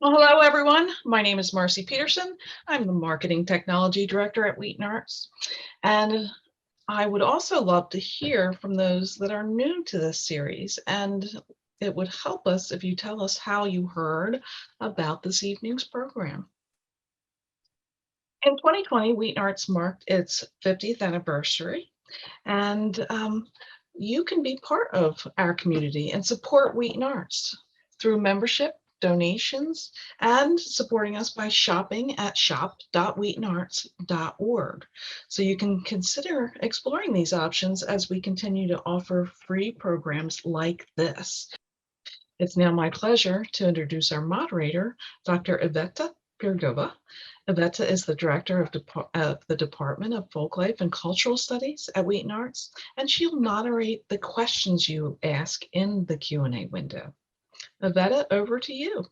Well, hello, everyone. My name is Marcy Peterson. I'm the Marketing Technology Director at WheatonArts. And I would also love to hear from those that are new to this series. And it would help us if you tell us how you heard about this evening's program. In 2020, WheatonArts marked its 50th anniversary. And you can be part of our community and support WheatonArts through membership, donations, and supporting us by shopping at shop.wheatonarts.org. So you can consider exploring these options as we continue to offer free programs like this. It's now my pleasure to introduce our moderator, Dr. Iveta Pirgova. Iveta is the director of the Department of Folklife and Cultural Studies at WheatonArts, and she'll moderate the questions you ask in the Q&A window. Iveta, over to you.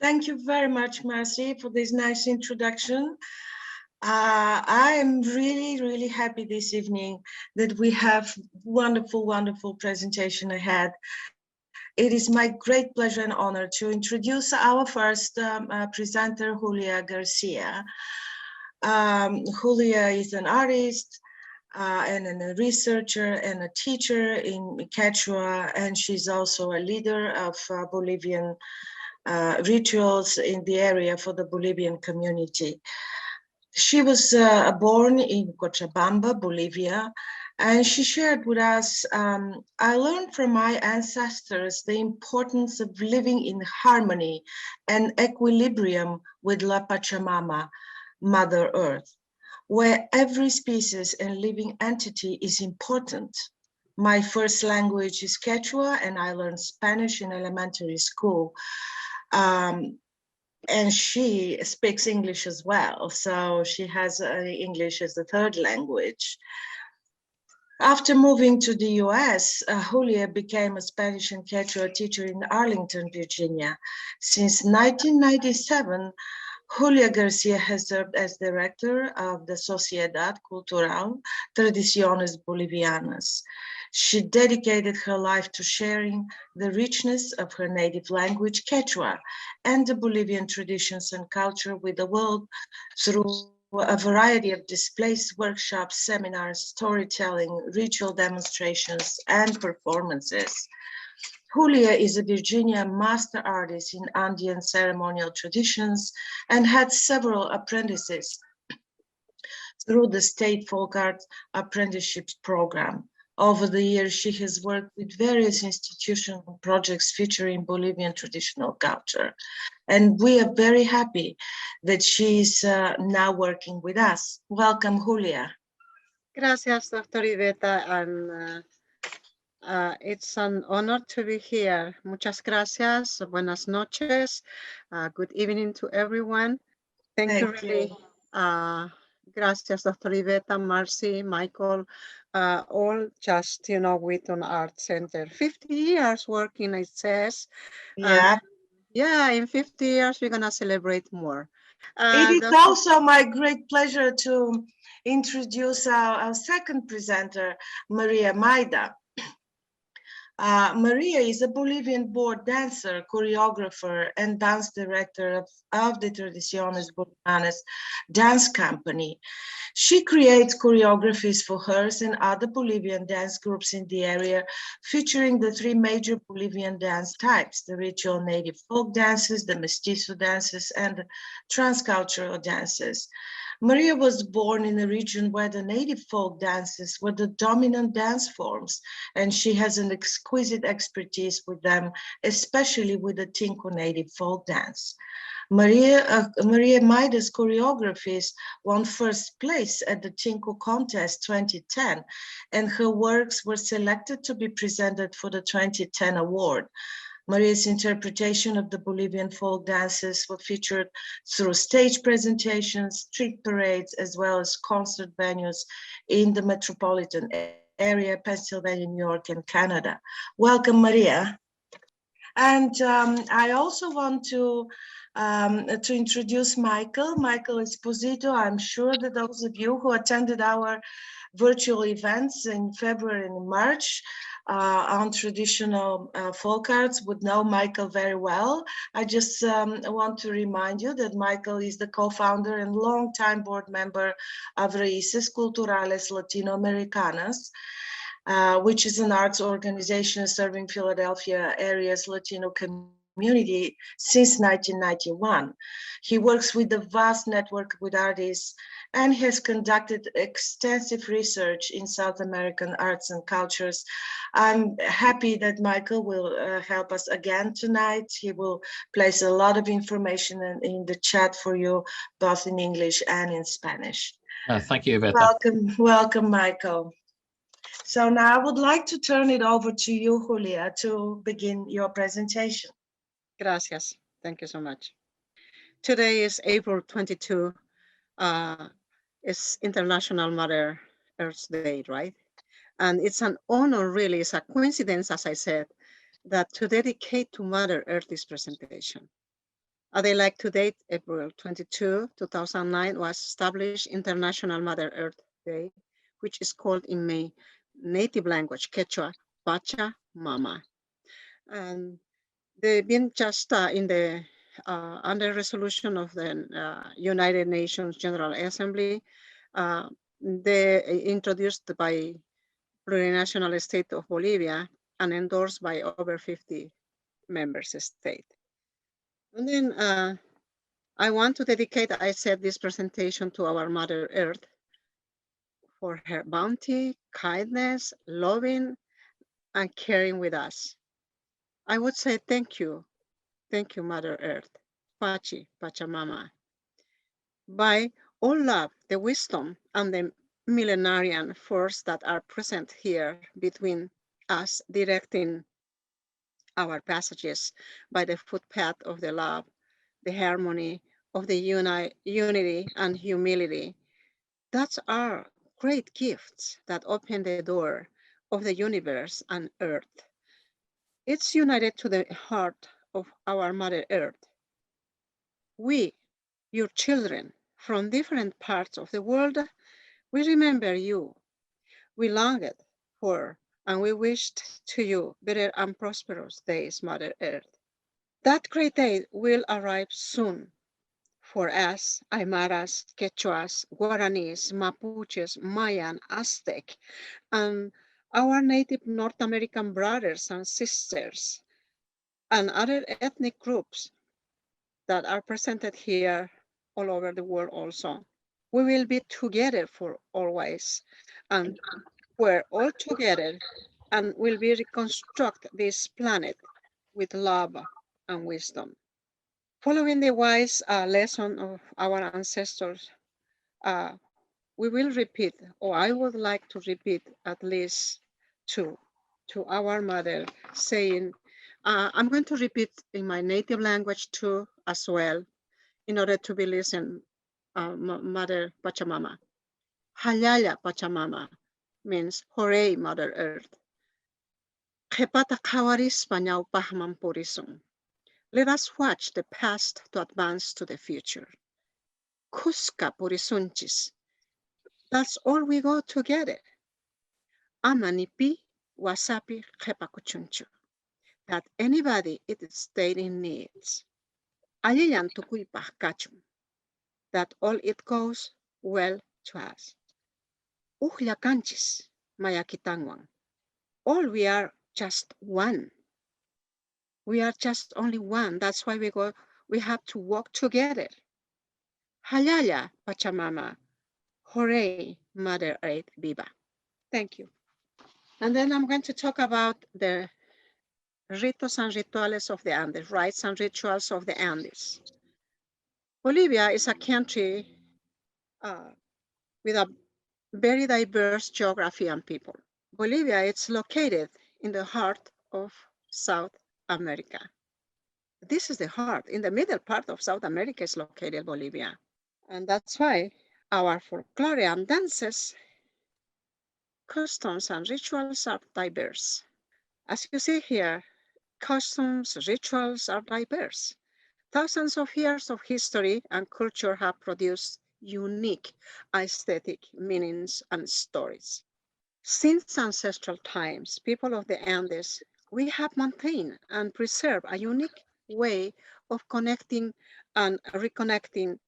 Thank you very much, Marcy, for this nice introduction. I am really happy this evening that we have wonderful presentation ahead. It is my great pleasure and honor to introduce our first presenter, Julia Garcia. Julia is an artist and a researcher and a teacher in Quechua, and she's also a leader of Bolivian rituals in the area for the Bolivian community. She was born in Cochabamba, Bolivia, and she shared with us, I learned from my ancestors the importance of living in harmony and equilibrium with La Pachamama, Mother Earth, where every species and living entity is important. My first language is Quechua, and I learned Spanish in elementary school. And she speaks English as well, so she has English as a third language. After moving to the US, Julia became a Spanish and Quechua teacher in Arlington, Virginia. Since 1997, Julia Garcia has served as director of the Sociedad Cultural Tradiciones Bolivianas. She dedicated her life to sharing the richness of her native language, Quechua, and the Bolivian traditions and culture with the world through a variety of displays, workshops, seminars, storytelling, ritual demonstrations, and performances. Julia is a Virginia master artist in Andean ceremonial traditions and had several apprentices through the State Folk Art Apprenticeship Program. Over the years, she has worked with various institutional projects featuring Bolivian traditional culture. And we are very happy that she's now working with us. Welcome, Julia. Gracias, Dr. Iveta, and it's an honor to be here. Muchas gracias. Buenas noches. Good evening to everyone. Thank you really. Gracias, Dr. Iveta, Marcy, Michael, all just, WheatonArts Center. 50 years working, it says. Yeah. Yeah, in 50 years, we're going to celebrate more. It is also my great pleasure to introduce our second presenter, Maria Mayda. Maria is a Bolivian-born dancer, choreographer, and dance director of the Tradiciones Bolivianas dance company. She creates choreographies for hers and other Bolivian dance groups in the area, featuring the three major Bolivian dance types: the ritual native folk dances, the mestizo dances, and the transcultural dances. Maria was born in a region where the native folk dances were the dominant dance forms, and she has an exquisite expertise with them, especially with the Tinku native folk dance. Maria Mayda's choreographies won first place at the Tinku contest 2010, and her works were selected to be presented for the 2010 award. Maria's interpretation of the Bolivian folk dances were featured through stage presentations, street parades, as well as concert venues in the metropolitan area, Pennsylvania, New York, and Canada. Welcome, Maria. And I also want to introduce Michael Esposito. I'm sure that those of you who attended our virtual events in February and March on traditional folk arts would know Michael very well. I just want to remind you that Michael is the co-founder and longtime board member of Raíces Culturales Latinoamericanas, which is an arts organization serving Philadelphia area's Latino community since 1991. He works with a vast network with artists and has conducted extensive research in South American arts and cultures. I'm happy that Michael will help us again tonight. He will place a lot of information in the chat for you, both in English and in Spanish. Thank you, Iveta. Welcome, Michael. So now I would like to turn it over to you, Julia, to begin your presentation. Gracias. Thank you so much. Today is April 22. It's International Mother Earth Day, right? And it's an honor, really, it's a coincidence, as I said, that to dedicate to Mother Earth this presentation. A day like today, April 22, 2009, was established International Mother Earth Day, which is called in my native language, Quechua, Pachamama. And they've been just in the under resolution of the United Nations General Assembly, they introduced by plurinational state of Bolivia and endorsed by over 50 member states. And then I want to dedicate, I said, this presentation to our Mother Earth for her bounty, kindness, loving, and caring with us. I would say thank you, Mother Earth, Pachi, Pachamama. By all love, the wisdom, and the millenarian force that are present here between us, directing our passages by the footpath of the love, the harmony of the unity and humility. That's our great gifts that open the door of the universe and earth. It's united to the heart of our Mother Earth. We, your children, from different parts of the world, we remember you. We longed for and we wished to you better and prosperous days, Mother Earth. That great day will arrive soon for us, Aymaras, Quechuas, Guaranis, Mapuches, Mayan, Aztec, and our native North American brothers and sisters, and other ethnic groups that are presented here all over the world also. We will be together for always, and we're all together and will be reconstruct this planet with love and wisdom. Following the wise lesson of our ancestors, we will repeat, or I would like to repeat at least two to our mother, saying, I'm going to repeat in my native language too as well, in order to be listened, Mother Pachamama. Halaya Pachamama means hooray, Mother Earth. Kepata kawaris panyao pahman purisum. Let us watch the past to advance to the future. Kuska purisunchis. That's all we go together. Amanipi wasapi kepakuchunchu. That anybody it state in needs. Ayayan tukui pahkachum. That all it goes well to us. Uhla kanchis mayakitangwang. All we are just one. We are just only one. That's why we have to walk together. Halaya Pachamama. Hooray, Mother Earth Viva. Thank you. And then I'm going to talk about the ritos and rituales of the Andes, rites and rituals of the Andes. Bolivia is a country with a very diverse geography and people. Bolivia is located in the heart of South America. This is the heart. In the middle part of South America is located Bolivia. And that's why our folklore and dances, customs and rituals are diverse. As you see here, customs, rituals are diverse. Thousands of years of history and culture have produced unique aesthetic meanings and stories. Since ancestral times, people of the Andes, we have maintained and preserved a unique way of connecting and reconnecting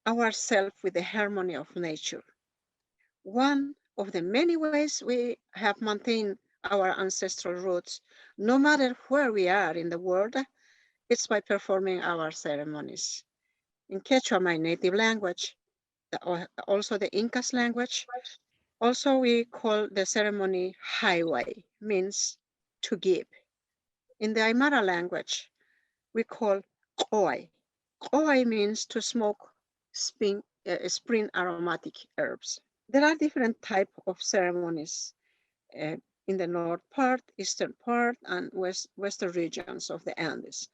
ourselves with the harmony of nature. One of the many ways we have maintained our ancestral roots, no matter where we are in the world, is by performing our ceremonies. In Quechua, my native language, also the Incas language, also we call the ceremony highway, means to give. In the Aymara language, we call koai. Koai means to smoke spring aromatic herbs. There are different types of ceremonies uh, in the north part, eastern part, and western regions of the Andes.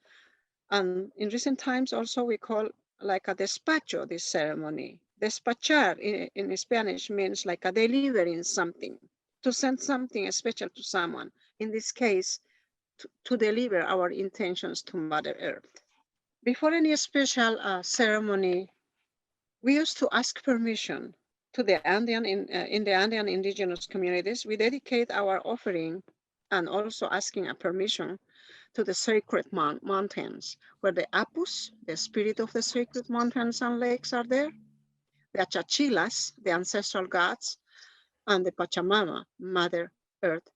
And in recent times also we call like a despacho, this ceremony. Despachar in Spanish means like a delivering something, to send something special to someone. In this case, to deliver our intentions to Mother Earth. Before any special ceremony, we used to ask permission to the Andean in the Andean indigenous communities. We dedicate our offering and also asking a permission to the sacred mountains, where the Apus, the spirit of the sacred mountains and lakes, are there. The Achachilas, the ancestral gods, and the Pachamama, Mother Earth.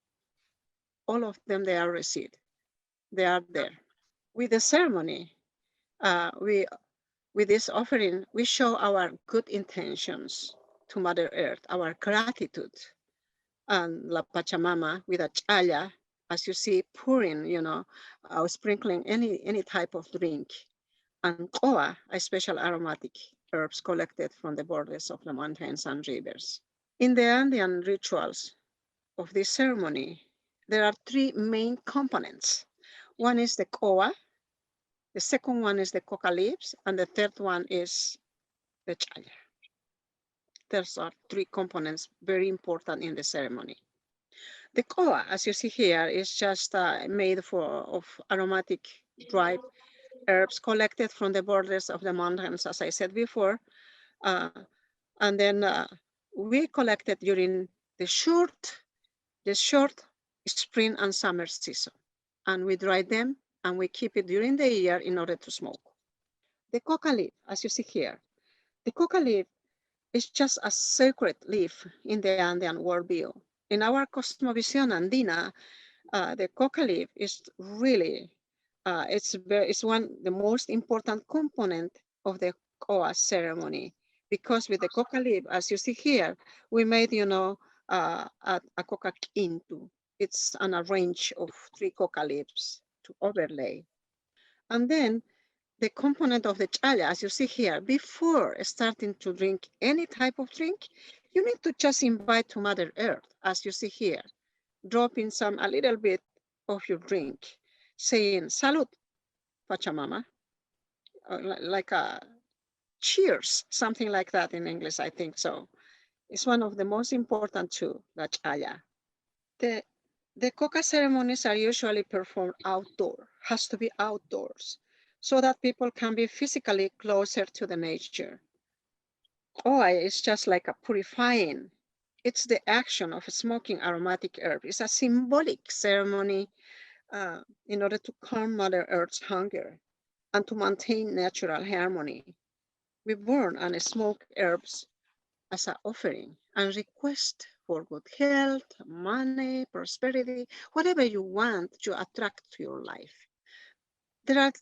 All of them, they are received. They are there. With the ceremony, we with this offering, we show our good intentions to Mother Earth, our gratitude. And La Pachamama with a chaya, as you see, pouring, sprinkling any type of drink. And koa, a special aromatic herbs collected from the borders of the mountains and rivers. In the Andean rituals of this ceremony, there are three main components. One is the koa, the second one is the coca leaves, and the third one is the chaya. Those are three components very important in the ceremony. The koa, as you see here, is just made of aromatic dried herbs collected from the borders of the mountains, as I said before. Uh, and then we collected during the short spring and summer season. And we dry them and we keep it during the year in order to smoke. The coca leaf, as you see here, the coca leaf is just a sacred leaf in the Andean worldview. In our cosmovision andina, the coca leaf is really, it's the most important component of the coa ceremony, because with the coca leaf, as you see here, we made, a coca into. It's an arrange of 3 coca leaves to overlay. And then the component of the chaya, as you see here, before starting to drink any type of drink, you need to just invite to Mother Earth, as you see here, dropping a little bit of your drink, saying, Salud, Pachamama, like a cheers, something like that in English, I think so. It's one of the most important too, the chaya. The coca ceremonies are usually performed outdoor, has to be outdoors, so that people can be physically closer to the nature. Koi is just like a purifying. It's the action of smoking aromatic herb. It's a symbolic ceremony in order to calm Mother Earth's hunger and to maintain natural harmony. We burn and smoke herbs as an offering and request for good health, money, prosperity, whatever you want to attract to your life. There are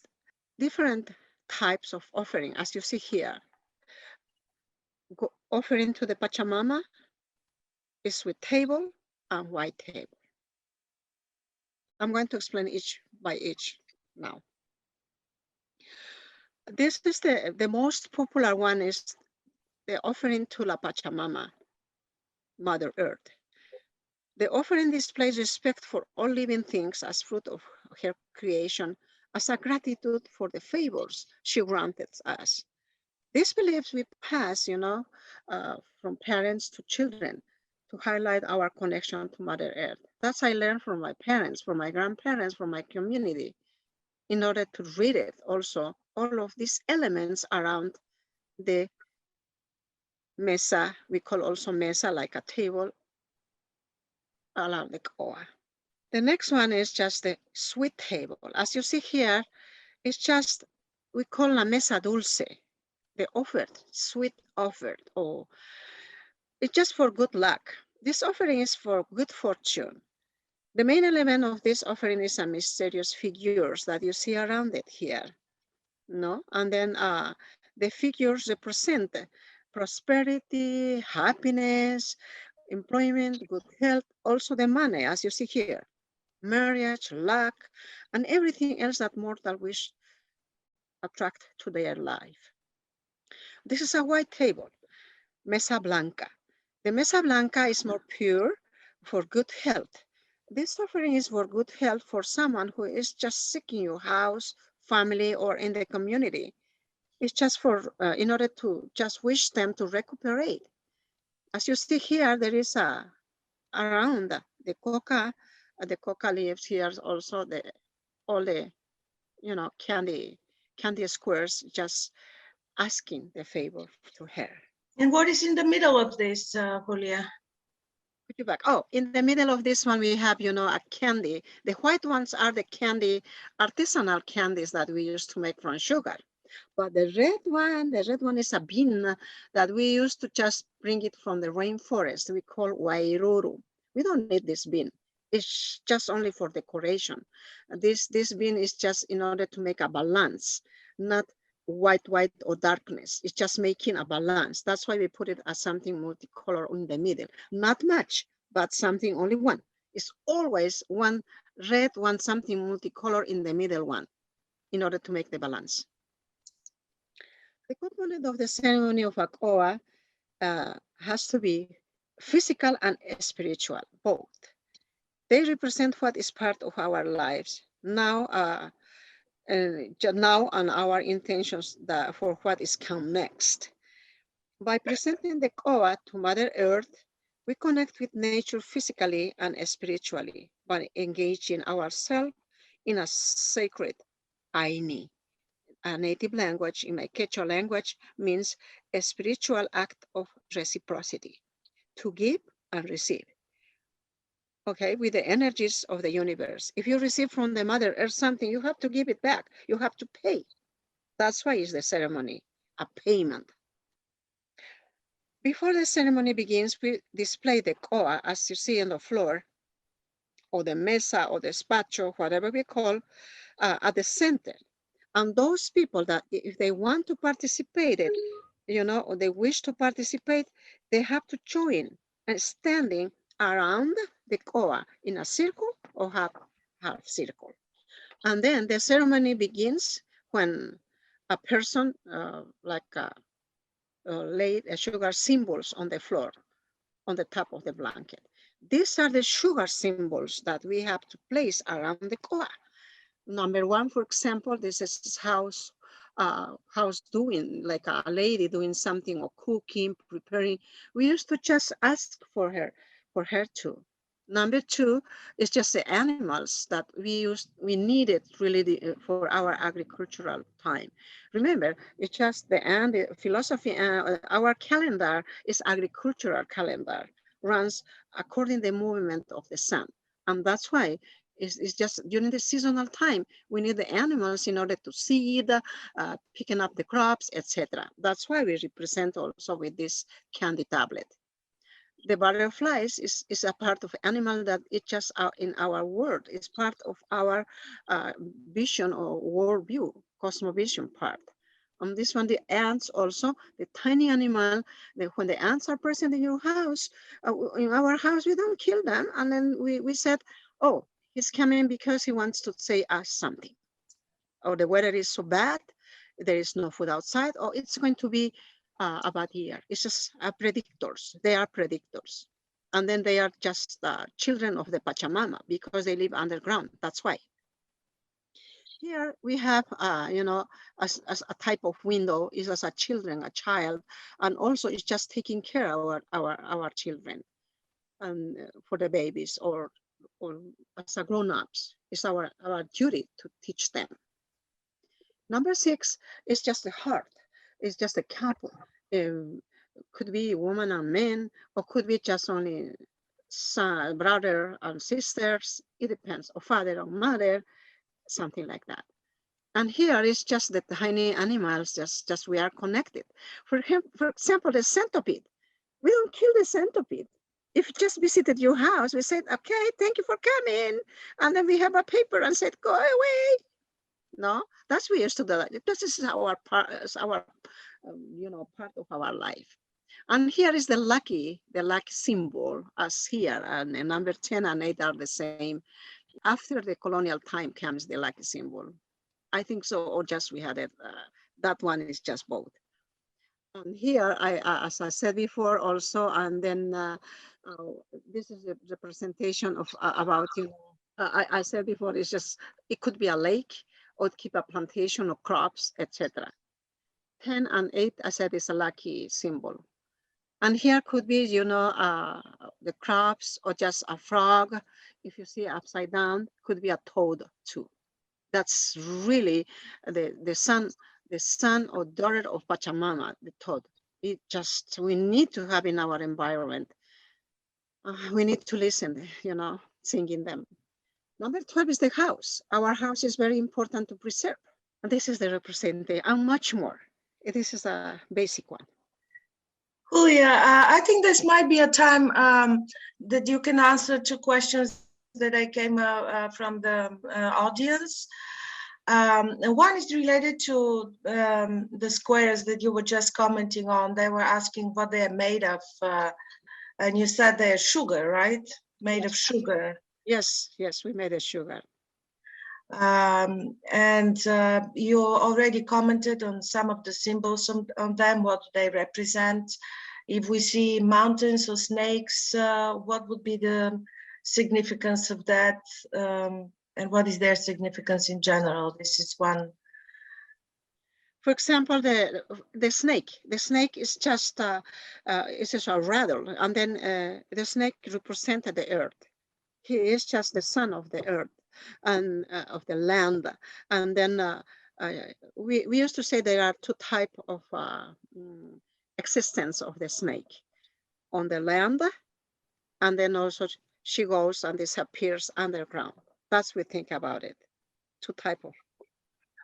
different types of offering, as you see here. Offering to the Pachamama is with table and white table. I'm going to explain each by each now. This is the most popular one is the offering to La Pachamama, Mother Earth. The offering displays respect for all living things as fruit of her creation, as a gratitude for the favors she granted us. These beliefs we pass, from parents to children to highlight our connection to Mother Earth. That's I learned from my parents, from my grandparents, from my community, in order to read it also, all of these elements around the mesa, we call also mesa like a table, along the koa. The next one is just the sweet table. As you see here, it's just, we call la mesa dulce, the offered, sweet offered, or it's just for good luck. This offering is for good fortune. The main element of this offering is a mysterious figures that you see around it here, no? And then the figures represent prosperity, happiness, employment, good health, also the money, as you see here, marriage, luck, and everything else that mortal wish attract to their life. This is a white table, Mesa Blanca. The Mesa Blanca is more pure for good health. This offering is for good health for someone who is just seeking your house, family, or in the community. It's just for, in order to just wish them to recuperate. As you see here, there is a, around the coca leaves here also all the, candy squares just asking the favor to her. And what is in the middle of this, Julia? Put you back. Oh, in the middle of this one, we have, a candy. The white ones are the candy, artisanal candies that we used to make from sugar. But the red one is a bean that we used to just bring it from the rainforest. We call wairuru. We don't need this bean. It's just only for decoration. This bean is just in order to make a balance, not white or darkness. It's just making a balance. That's why we put it as something multicolor in the middle. Not much, but something only one. It's always one red, one something multicolor in the middle one in order to make the balance. The component of the ceremony of a koa has to be physical and spiritual, both. They represent what is part of our lives now, now and our intentions for what is come next. By presenting the koa to Mother Earth, we connect with nature physically and spiritually by engaging ourselves in a sacred aini. A native language, in my Quechua language, means a spiritual act of reciprocity, to give and receive. Okay, with the energies of the universe. If you receive from the Mother Earth something, you have to give it back. You have to pay. That's why it's the ceremony, a payment. Before the ceremony begins, we display the koa, as you see on the floor, or the mesa, or the despacho, whatever we call, at the center. And those people that if they want to participate, or they wish to participate, they have to join and standing around the koa in a circle or half circle. And then the ceremony begins when a person laid sugar symbols on the floor, on the top of the blanket. These are the sugar symbols that we have to place around the koa. Number one, for example, this is house doing, like a lady doing something or cooking, preparing. We used to just ask for her to. Number two is just the animals that we needed really for our agricultural time. Remember, it's just the philosophy, our calendar is agricultural calendar, runs according to the movement of the sun. And that's why it's just during the seasonal time, we need the animals in order to seed, picking up the crops, etc. That's why we represent also with this candy tablet. The butterflies is a part of animal that it just in our world. It's part of our vision or world view, cosmovision part. On this one, the ants also, the tiny animal, when the ants are present in your house, in our house, we don't kill them. And then we said, oh, he's coming because he wants to say us something. Or the weather is so bad, there is no food outside, or it's going to be a bad year. It's just predictors. They are predictors. And then they are just children of the Pachamama because they live underground. That's why. Here we have, as a type of window is as a child, and also it's just taking care of our children and for the babies or as a grown-ups. It's our duty to teach them. Number 6 is just the heart. It's just a couple. Could be woman and man, or could be just only son, brother and sisters, it depends, or father or mother, something like that. And here is just the tiny animals, just we are connected. For example, the centipede. We don't kill the centipede. If we just visited your house, we said, okay, thank you for coming. And then we have a paper and said, go away. No, that's we used to do that. This is our part, part of our life. And here is the lucky symbol as here, and number 10 and 8 are the same. After the colonial time comes the lucky symbol. I think so, or just we had it. That one is just both. And here, as I said before, also, and then this is a representation of about I said before, it's just it could be a lake, or it keep a plantation of crops, etc. 10 and 8, I said, is a lucky symbol. And here could be, the crops or just a frog. If you see upside down, could be a toad too. That's really the son or daughter of Pachamama, the toad. It just, we need to have in our environment. We need to listen, singing them. Number 12 is the house. Our house is very important to preserve. And this is the representation and much more. This is a basic one. Julia, I think this might be a time that you can answer 2 questions that I came from the audience. One is related to the squares that you were just commenting on. They were asking what they are made of, and you said they're sugar, right? Made of sugar. Yes, we made of sugar. And you already commented on some of the symbols on them, what they represent. If we see mountains or snakes, what would be the significance of that? And what is their significance in general? This is one. For example, the snake. The snake is just a rattle, and then the snake represented the earth. He is just the son of the earth and of the land. And then we used to say there are 2 types of existence of the snake on the land, and then also she goes and disappears underground. That's we think about it. 2 types of.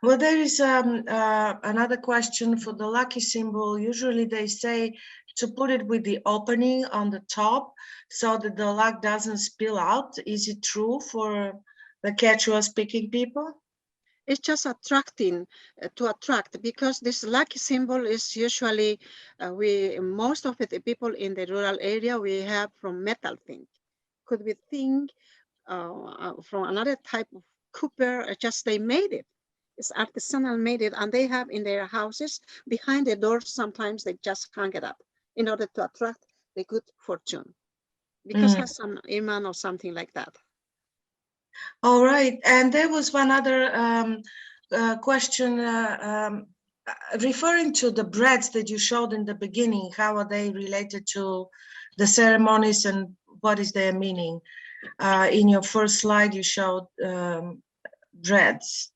Well, there is another question for the lucky symbol. Usually they say to put it with the opening on the top so that the luck doesn't spill out. Is it true for the Quechua speaking people? It's just attracting to attract, because this lucky symbol is usually most of the people in the rural area we have from metal thing. Could be thing from another type of copper, just they made it. It's artisanal made it, and they have in their houses behind the doors. Sometimes they just hang it up in order to attract the good fortune, because has some iman or something like that. All right, and there was one other question referring to the breads that you showed in the beginning. How are they related to the ceremonies and what is their meaning? In your first slide, you showed breads.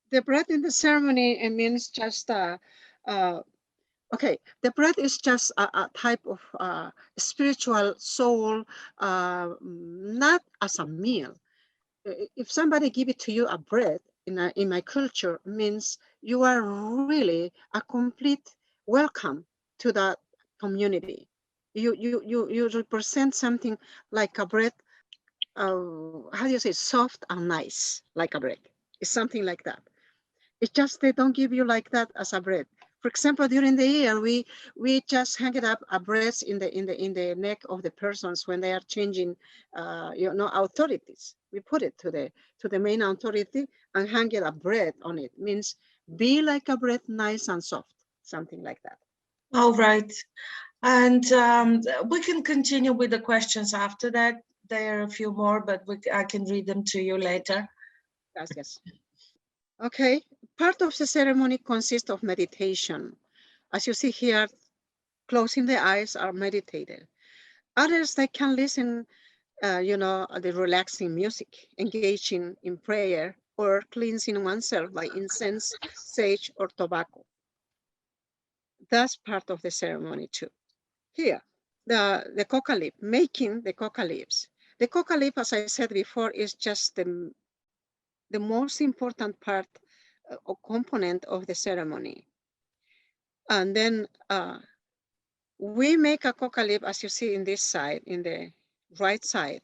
The bread in the ceremony, it means just okay, the bread is just a type of spiritual soul, not as a meal. If somebody give it to you a bread in my culture, means you are really a complete welcome to that community. You represent something like a bread. How do you say, soft and nice, like a bread. It's something like that. It's just they don't give you like that as a bread. For example, during the year, we just hang it up a bread in the neck of the persons when they are changing, authorities. We put it to the main authority and hang it a bread on it. Means be like a bread, nice and soft, something like that. All right, and we can continue with the questions after that. There are a few more, but I can read them to you later. Gracias. Okay, part of the ceremony consists of meditation. As you see here, closing the eyes are meditated. Others, they can listen, the relaxing music, engaging in prayer, or cleansing oneself by incense, sage, or tobacco. That's part of the ceremony too. Here, the coca leaf, making the coca leaves. The coca leaf, as I said before, is just the most important part or component of the ceremony. And then we make a coca leaf, as you see in this side, in the right side.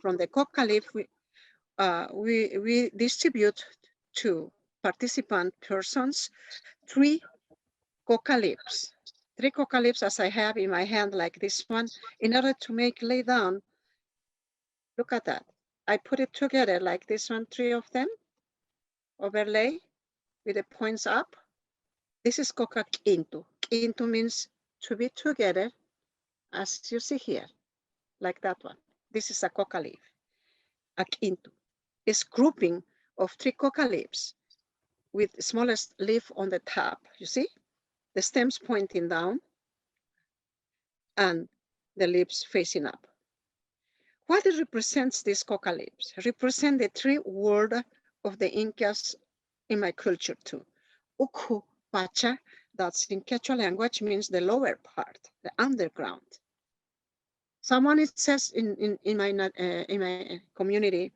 From the coca leaf, we distribute to participant persons 3 coca leaves. 3 coca leaves, as I have in my hand, like this one, in order to lay down. Look at that. I put it together like this one, 3 of them, overlay with the points up. This is coca quinto. Quinto means to be together, as you see here, like that one. This is a coca leaf. A quinto is grouping of 3 coca leaves with the smallest leaf on the top. You see? The stems pointing down and the leaves facing up. What it represents, these coca leaves? Represent the 3 words of the Incas in my culture too. Uku Pacha, that's in Quechua language, means the lower part, the underground. Someone it says in my community,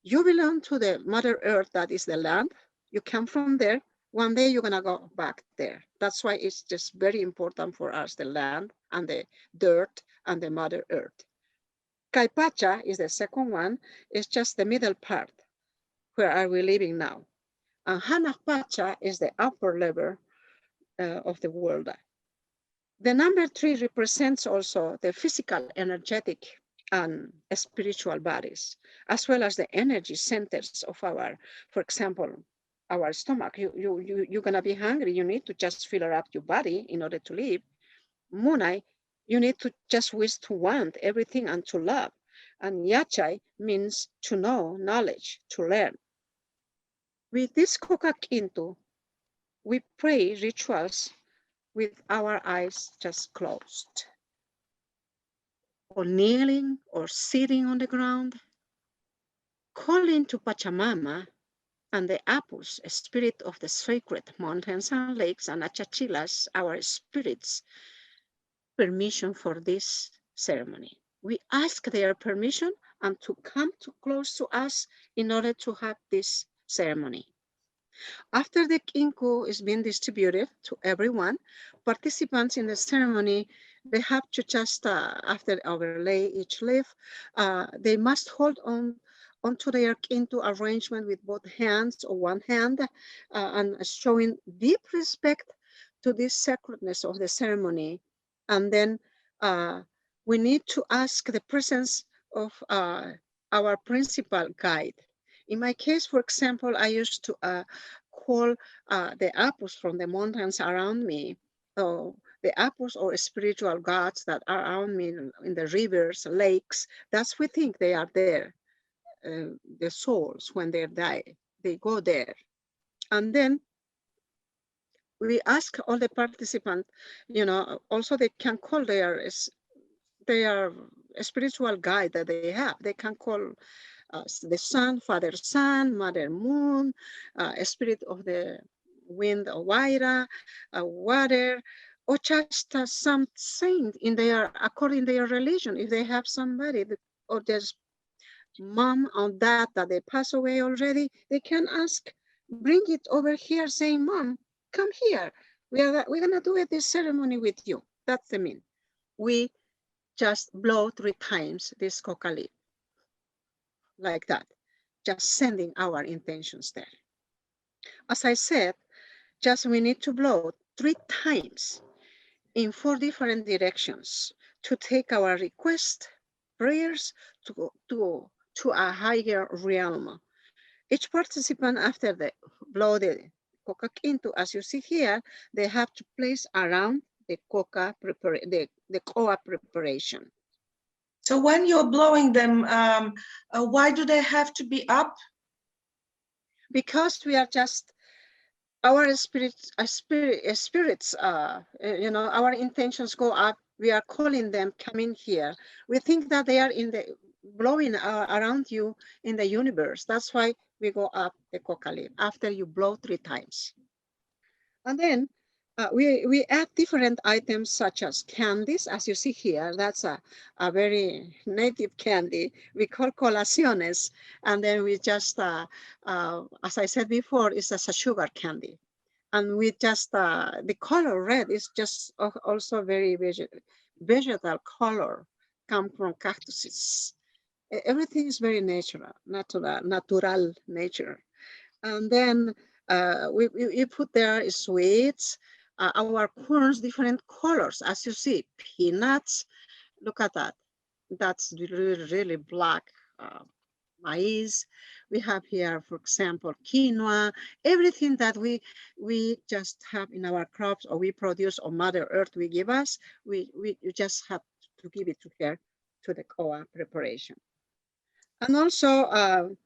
you belong to the Mother Earth, that is the land. You come from there. One day you're gonna go back there. That's why it's just very important for us, the land and the dirt and the Mother Earth. Caipacha is the second one. It's just the middle part. Where are we living now? And Hanakpacha is the upper level of the world. The number 3 represents also the physical, energetic, and spiritual bodies, as well as the energy centers of our, for example, our stomach. You're gonna be hungry. You need to just fill up your body in order to live. Munai, you need to just wish to want everything and to love. And Yachai means to know, knowledge, to learn. With this kokak into, we pray rituals with our eyes just closed, or kneeling or sitting on the ground, calling to Pachamama and the Apus, spirit of the sacred mountains and lakes, and Achachilas, our spirits, permission for this ceremony. We ask their permission and to come too close to us in order to have this ceremony. After the kinku is being distributed to everyone, participants in the ceremony, they have to just, after overlay each leaf, they must hold on onto their kinku arrangement with both hands or one hand, and showing deep respect to this sacredness of the ceremony. And then we need to ask the presence of our principal guide. In my case, for example, I used to call the apus from the mountains around me, the apus or spiritual gods that are around me in the rivers, lakes. That's we think they are there. The souls, when they die, they go there. And then we ask all the participants, also they can call their spiritual guide that they have. They can call the sun, Father Sun, Mother Moon, spirit of the wind, Waira, water, or just some saint in their, according to their religion. If they have somebody, or there's mom or dad that they pass away already, they can ask, bring it over here, saying, Mom, come here. We're gonna do this ceremony with you. That's the mean. We just blow 3 times this coca leaf, like that, just sending our intentions there. As I said, just we need to blow 3 times in 4 different directions to take our request, prayers to a higher realm. Each participant, after the blow the coca into, as you see here, they have to place around the coca the coa preparation. So when you're blowing them, why do they have to be up? Because we are just, our spirits, our intentions go up. We are calling them, come in here. We think that they are in the blowing around you in the universe. That's why we go up the coca leaf after you blow 3 times. And then We add different items such as candies, as you see here. That's a very native candy we call colaciones. And then we just, as I said before, it's a sugar candy. And we just, the color red is just also very vegetal color, come from cactuses. Everything is very natural nature. And then we put there sweets, our corns, different colors, as you see, peanuts. Look at that. That's really, really black maize. We have here, for example, quinoa, everything that we just have in our crops or we produce or Mother Earth we give us, we just have to give it to her to the COA preparation. And also,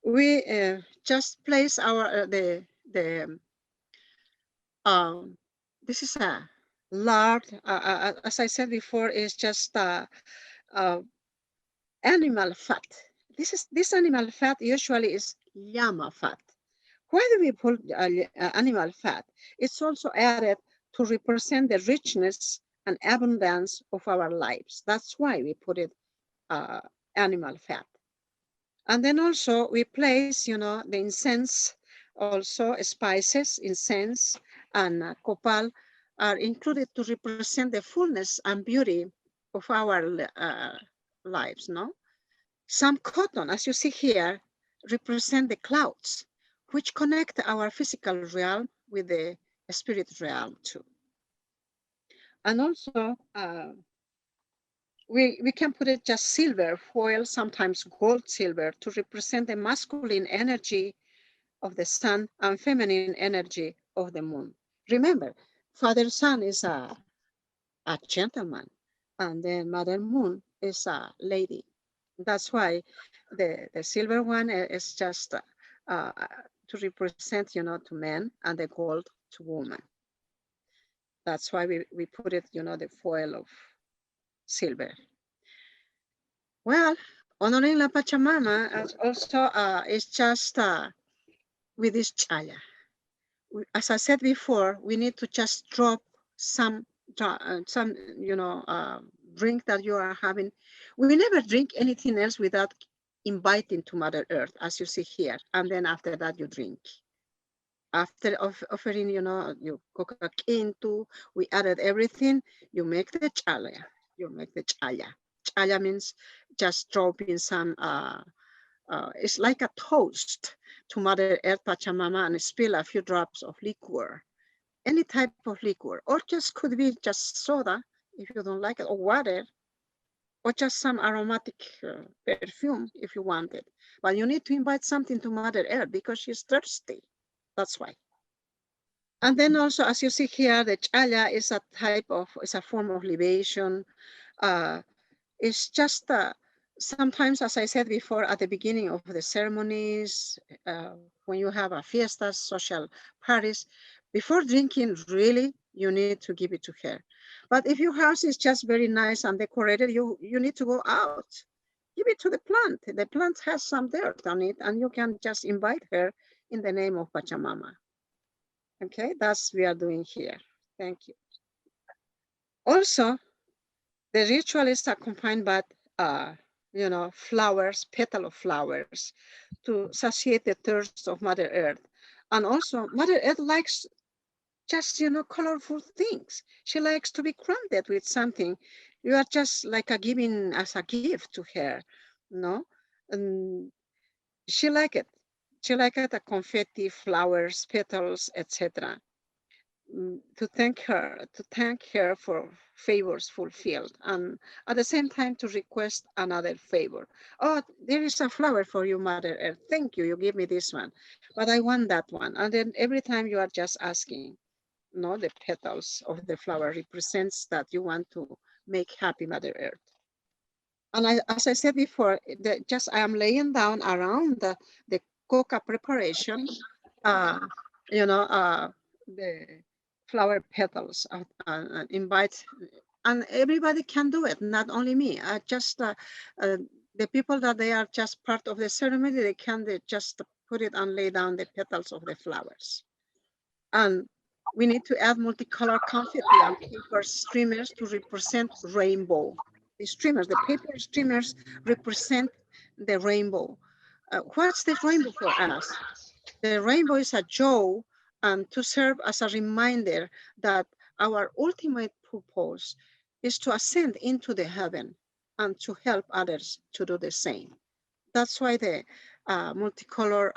we just place our the um, this is a lard. As I said before, is just uh, animal fat. This animal fat usually is llama fat. Why do we put animal fat? It's also added to represent the richness and abundance of our lives. That's why we put it animal fat. And then also we place, the incense, also spices, incense, and copal are included to represent the fullness and beauty of our lives, no? Some cotton, as you see here, represent the clouds, which connect our physical realm with the spirit realm too. And also, we can put it just silver foil, sometimes gold silver, to represent the masculine energy of the sun and feminine energy of the moon. Remember, Father Sun is a gentleman, and then Mother Moon is a lady. That's why the silver one is just to represent, to men, and the gold to woman. That's why we put it, the foil of silver. Well, honoring La Pachamama also is just with this chaya. As I said before, we need to just drop some, drink that you are having. We never drink anything else without inviting to Mother Earth, as you see here. And then after that, you drink. After offering, you cook into, we added everything, you make the chaya. You make the chaya. Chaya means just dropping some, it's like a toast to Mother Earth Pachamama and spill a few drops of liquor, any type of liquor, or just could be just soda if you don't like it, or water, or just some aromatic perfume if you want it. But you need to invite something to Mother Earth because she's thirsty. That's why. And then also, as you see here, the chaya is a form of libation. It's just sometimes, as I said before, at the beginning of the ceremonies, when you have a fiestas, social parties, before drinking, really, you need to give it to her. But if your house is just very nice and decorated, you need to go out. Give it to the plant. The plant has some dirt on it, and you can just invite her in the name of Pachamama. Okay, that's what we are doing here. Thank you. Also, the ritual is accompanied by, flowers, petal of flowers, to satiate the thirst of Mother Earth. And also, Mother Earth likes just, colorful things. She likes to be grounded with something. You are just like a giving as a gift to her, no? And she like it. She like it, the confetti, flowers, petals, etc. To thank her for favors fulfilled, and at the same time to request another favor. Oh, there is a flower for you, Mother Earth. Thank you, you give me this one, but I want that one. And then every time you are just asking, the petals of the flower represents that you want to make happy Mother Earth. And as I said before, I am laying down around the coca preparation, uh, the flower petals, invite, and everybody can do it, not only me. The people that they are just part of the ceremony, they just put it and lay down the petals of the flowers. And we need to add multicolor confetti and paper streamers to represent rainbow. The streamers, the paper streamers represent the rainbow. What's the rainbow for us? The rainbow is a joy and to serve as a reminder that our ultimate purpose is to ascend into the heaven and to help others to do the same. That's why the multicolor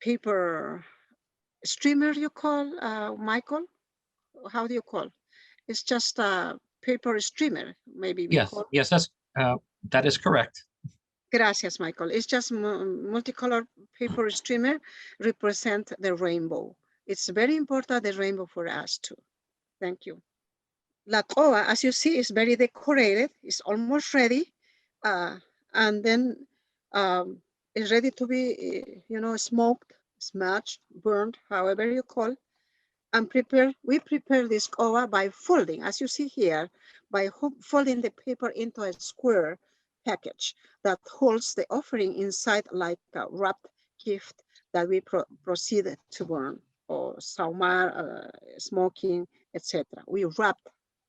paper streamer you call, Michael? How do you call? It's just a paper streamer, maybe we Yes, call. yes, that is correct. Gracias, Michael. It's just multicolor paper streamer represent the rainbow. It's very important, the rainbow for us too. Thank you. La coa, as you see, is very decorated. It's almost ready. And then it's ready to be, smoked, smashed, burned, however you call. And we prepare this coa by folding, as you see here, by folding the paper into a square package that holds the offering inside like a wrapped gift that we proceed to burn or saumar, smoking, etc. We wrap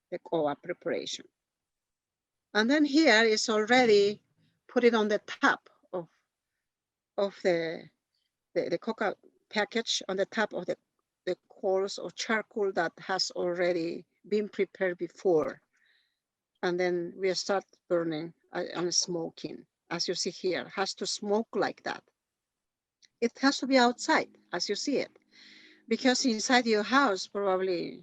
the coa preparation. And then here is already put it on the top of the coca package, on the top of the coals or charcoal that has already been prepared before. And then we start burning and smoking. As you see here, has to smoke like that. It has to be outside, as you see it, because inside your house probably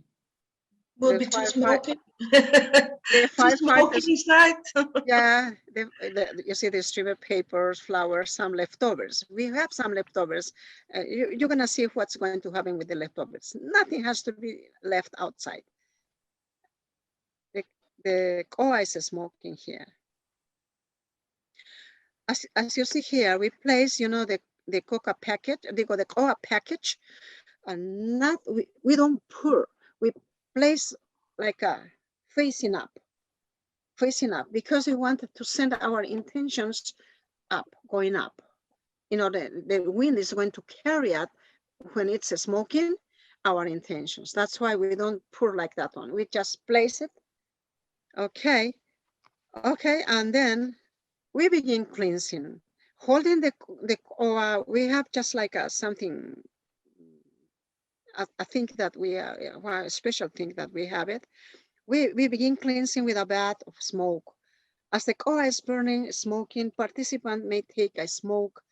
Will be too smoky. The firefighters inside. Yeah, you see the streamer papers, flowers, some leftovers. We have some leftovers. You're gonna see what's going to happen with the leftovers. Nothing has to be left outside. The coa is smoking here. As you see here, we place, the coca packet, the coa package, and we don't pour. We place like a facing up, because we wanted to send our intentions up, going up. The wind is going to carry it when it's smoking, our intentions. That's why we don't pour like that one. We just place it. Okay, and then we begin cleansing. Holding we have just like something, I think that a special thing that we have it. We begin cleansing with a bath of smoke. As the coa is burning, smoking, participant may take a smoke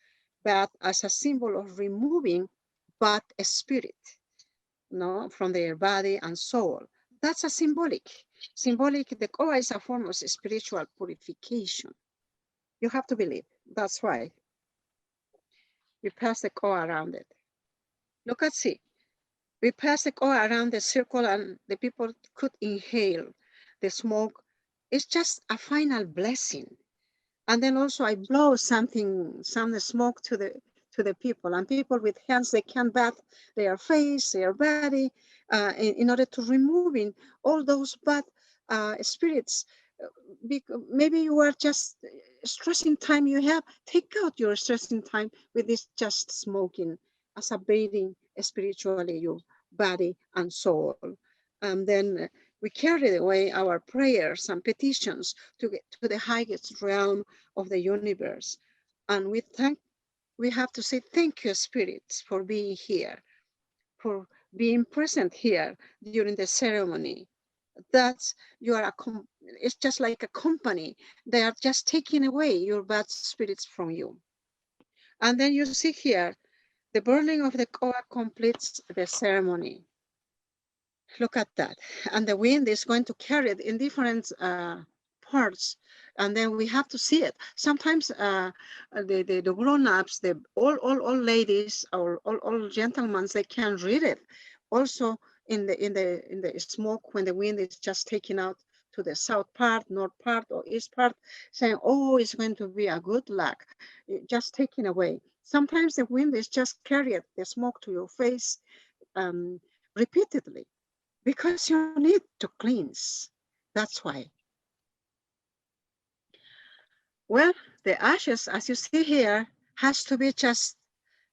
bath as a symbol of removing bad spirit, from their body and soul. That's a symbolic. The coa is a form of spiritual purification. You have to believe. That's why we pass the coa around it. Look at see. We pass the coa around the circle and the people could inhale the smoke. It's just a final blessing. And then also I blow some smoke to the people, and people with hands, they can bath their face, their body, in order to removing all those bad spirits. Maybe you are just stressing time you have, take out your stressing time with this just smoking as a bathing spiritually your body and soul. And then we carry away our prayers and petitions to get to the highest realm of the universe. And we have to say thank you, spirits, for being here, for being present here during the ceremony. It's just like a company. They are just taking away your bad spirits from you. And then you see here, the burning of the coa completes the ceremony. Look at that. And the wind is going to carry it in different parts. And then we have to see it. Sometimes the grown-ups, all ladies or all gentlemen, they can read it. Also in the smoke, when the wind is just taking out to the south part, north part, or east part, saying, oh, it's going to be a good luck, just taking away. Sometimes the wind is just carrying the smoke to your face repeatedly, because you need to cleanse. That's why. Well, the ashes, as you see here, has to be just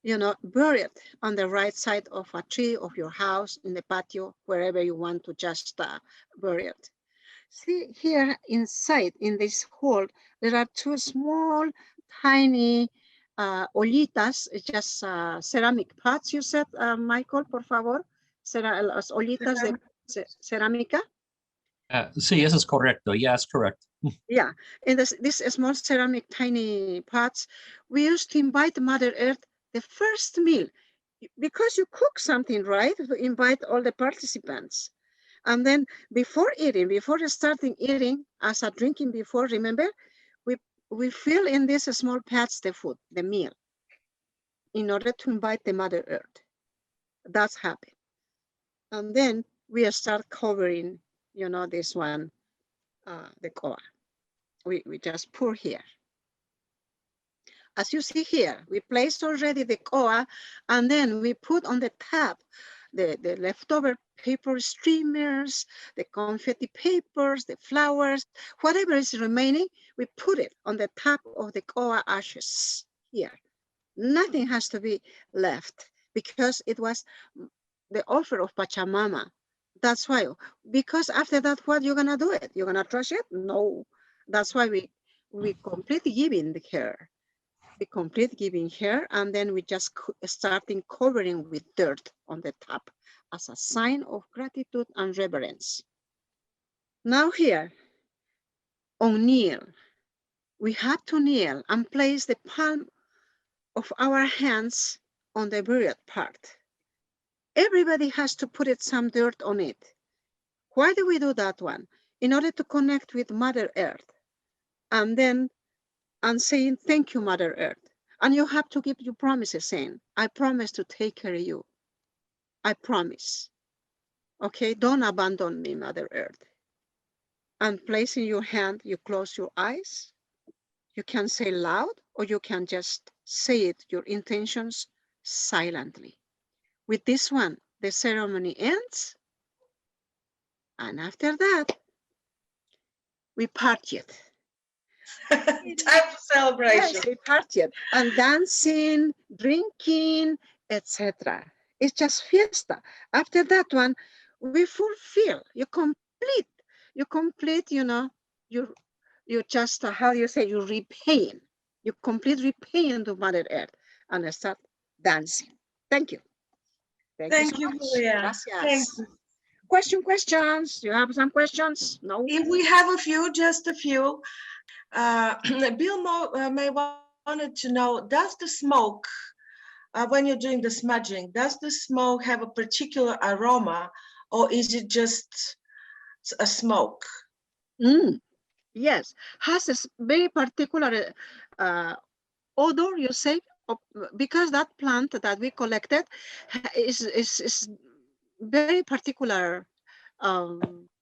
buried on the right side of a tree of your house, in the patio, wherever you want to just bury it. See here inside in this hole, there are two small, tiny ollitas, just ceramic pots. You said, Michael, por favor, las ollitas de cerámica. Sí, eso es correcto. Yes, correct. Yeah, in this small ceramic tiny pots, we used to invite Mother Earth the first meal, because you cook something, right? To invite all the participants. And then before starting eating, as a drinking before, remember, we fill in these small pots the food, the meal, in order to invite the Mother Earth. That's happened. And then we start covering, this one, the koa. We just pour here. As you see here, we placed already the koa, and then we put on the top the leftover paper streamers, the confetti papers, the flowers, whatever is remaining, we put it on the top of the koa ashes here. Nothing has to be left, because it was the offer of Pachamama. That's why, because after that, what you're gonna do it? You're gonna trash it? No. That's why we complete giving her. We complete giving her, and then we just starting covering with dirt on the top as a sign of gratitude and reverence. Now here, on kneel, we have to kneel and place the palm of our hands on the buried part. Everybody has to put some dirt on it. Why do we do that one? In order to connect with Mother Earth, and then saying, thank you, Mother Earth. And you have to give your promises, saying, I promise to take care of you. I promise. Okay, don't abandon me, Mother Earth. And placing your hand, you close your eyes. You can say loud, or you can just say it, your intentions, silently. With this one, the ceremony ends. And after that, we partied. Time for celebration. Yes, we partied. And dancing, drinking, etc. It's just fiesta. After that one, we fulfill, you complete, you just, how you say, you repaying. You complete repaying to Mother Earth and start dancing. Thank you. Thank you, Julia. Gracias. Thank you. Questions? You have some questions? No? If we have a few, just a few. Bill may wanted to know, does the smoke, when you're doing the smudging, does the smoke have a particular aroma, or is it just a smoke? Yes, has a very particular odor, you say, because that plant that we collected is very particular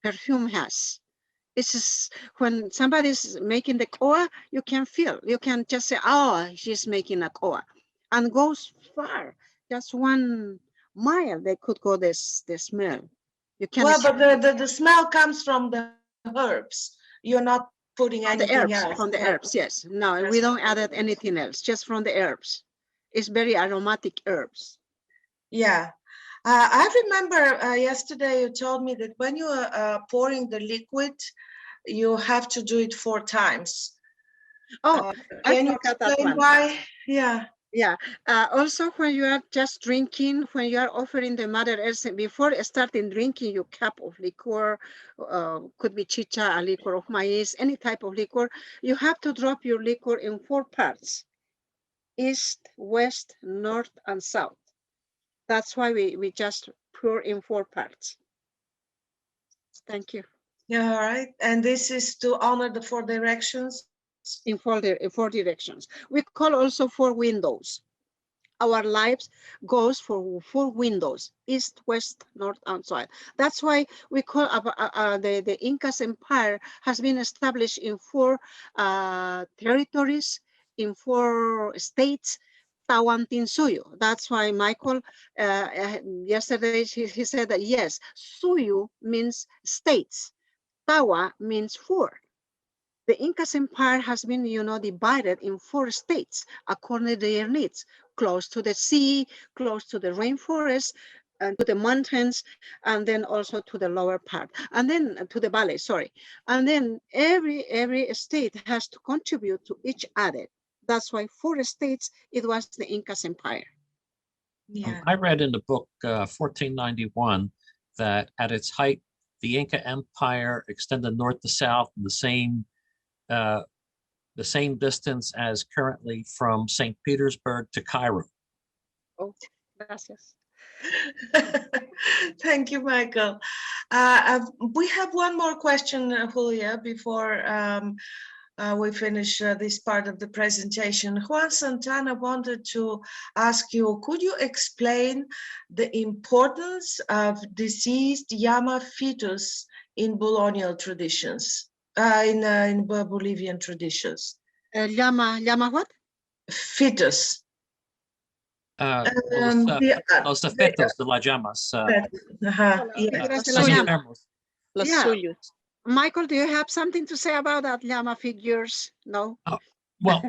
perfume has. It's just, when somebody's making the koa, you can feel, you can just say, oh, she's making a koa, and goes far, just 1 mile, they could go the smell. You can Well, but the smell comes from the herbs. You're not putting anything else. From the herbs, yes. No, we don't add anything else, just from the herbs. It's very aromatic herbs. Yeah. I remember yesterday you told me that when you are pouring the liquid, you have to do it 4 times. Oh, can you explain why? Yeah. Yeah. Also, when you are just drinking, when you are offering the Mother Earth, before starting drinking your cup of liquor, could be chicha, a liquor of maize, any type of liquor, you have to drop your liquor in 4 parts: east, west, north, and south. That's why we just pour in 4 parts. Thank you. Yeah, all right. And this is to honor the 4 directions? In 4 directions. We call also 4 windows. Our lives goes for 4 windows: east, west, north, and south. That's why we call the Incas Empire has been established in 4 territories, in 4 states. Tawantinsuyo. That's why Michael yesterday he said that yes, Suyu means states. Tawa means 4. The Incas Empire has been, divided in 4 states according to their needs, close to the sea, close to the rainforest, and to the mountains, and then also to the lower part, and then to the valley, sorry. And then every state has to contribute to each other. That's why 4 states, it was the Incas Empire. Yeah. I read in the book 1491 that at its height, the Inca Empire extended north to south in the same distance as currently from St. Petersburg to Cairo. Oh, gracias. Thank you, Michael. We have one more question, Julia, before we finish this part of the presentation. Juan Santana wanted to ask you, could you explain the importance of deceased llama fetus in Bolognian traditions, in Bolivian traditions? Llama what? Fetus. Los defectos de las llamas. Yeah. Los enfermos. Los Yeah. suyos. Michael, do you have something to say about that llama figures? No? Well,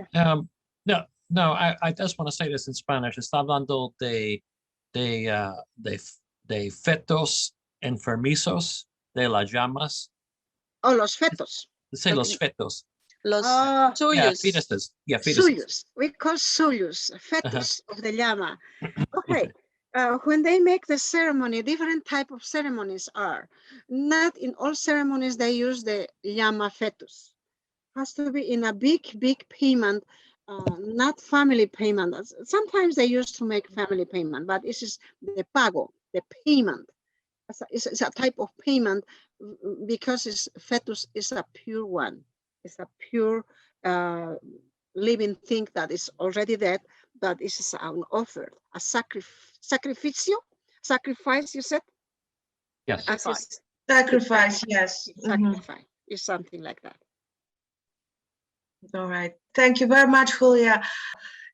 no, I just want to say this in Spanish. Está hablando de fetos enfermizos de las llamas. Oh, los fetos. Say los fetos. Los Oh, Yeah, suyos. fetuses. Yeah, fetuses. suyos. We call suyos, fetus of the llama. Okay. When they make the ceremony, different type of ceremonies are. Not in all ceremonies they use the llama fetus. Has to be in a big payment, not family payment. Sometimes they used to make family payment, but this is the pago, the payment. It's a type of payment because fetus is a pure one. It's a pure living thing that is already dead, but this is an offer, a sacrifice, you said? Yes. Sacrifice, yes. Sacrifice is something like that. All right. Thank you very much, Julia.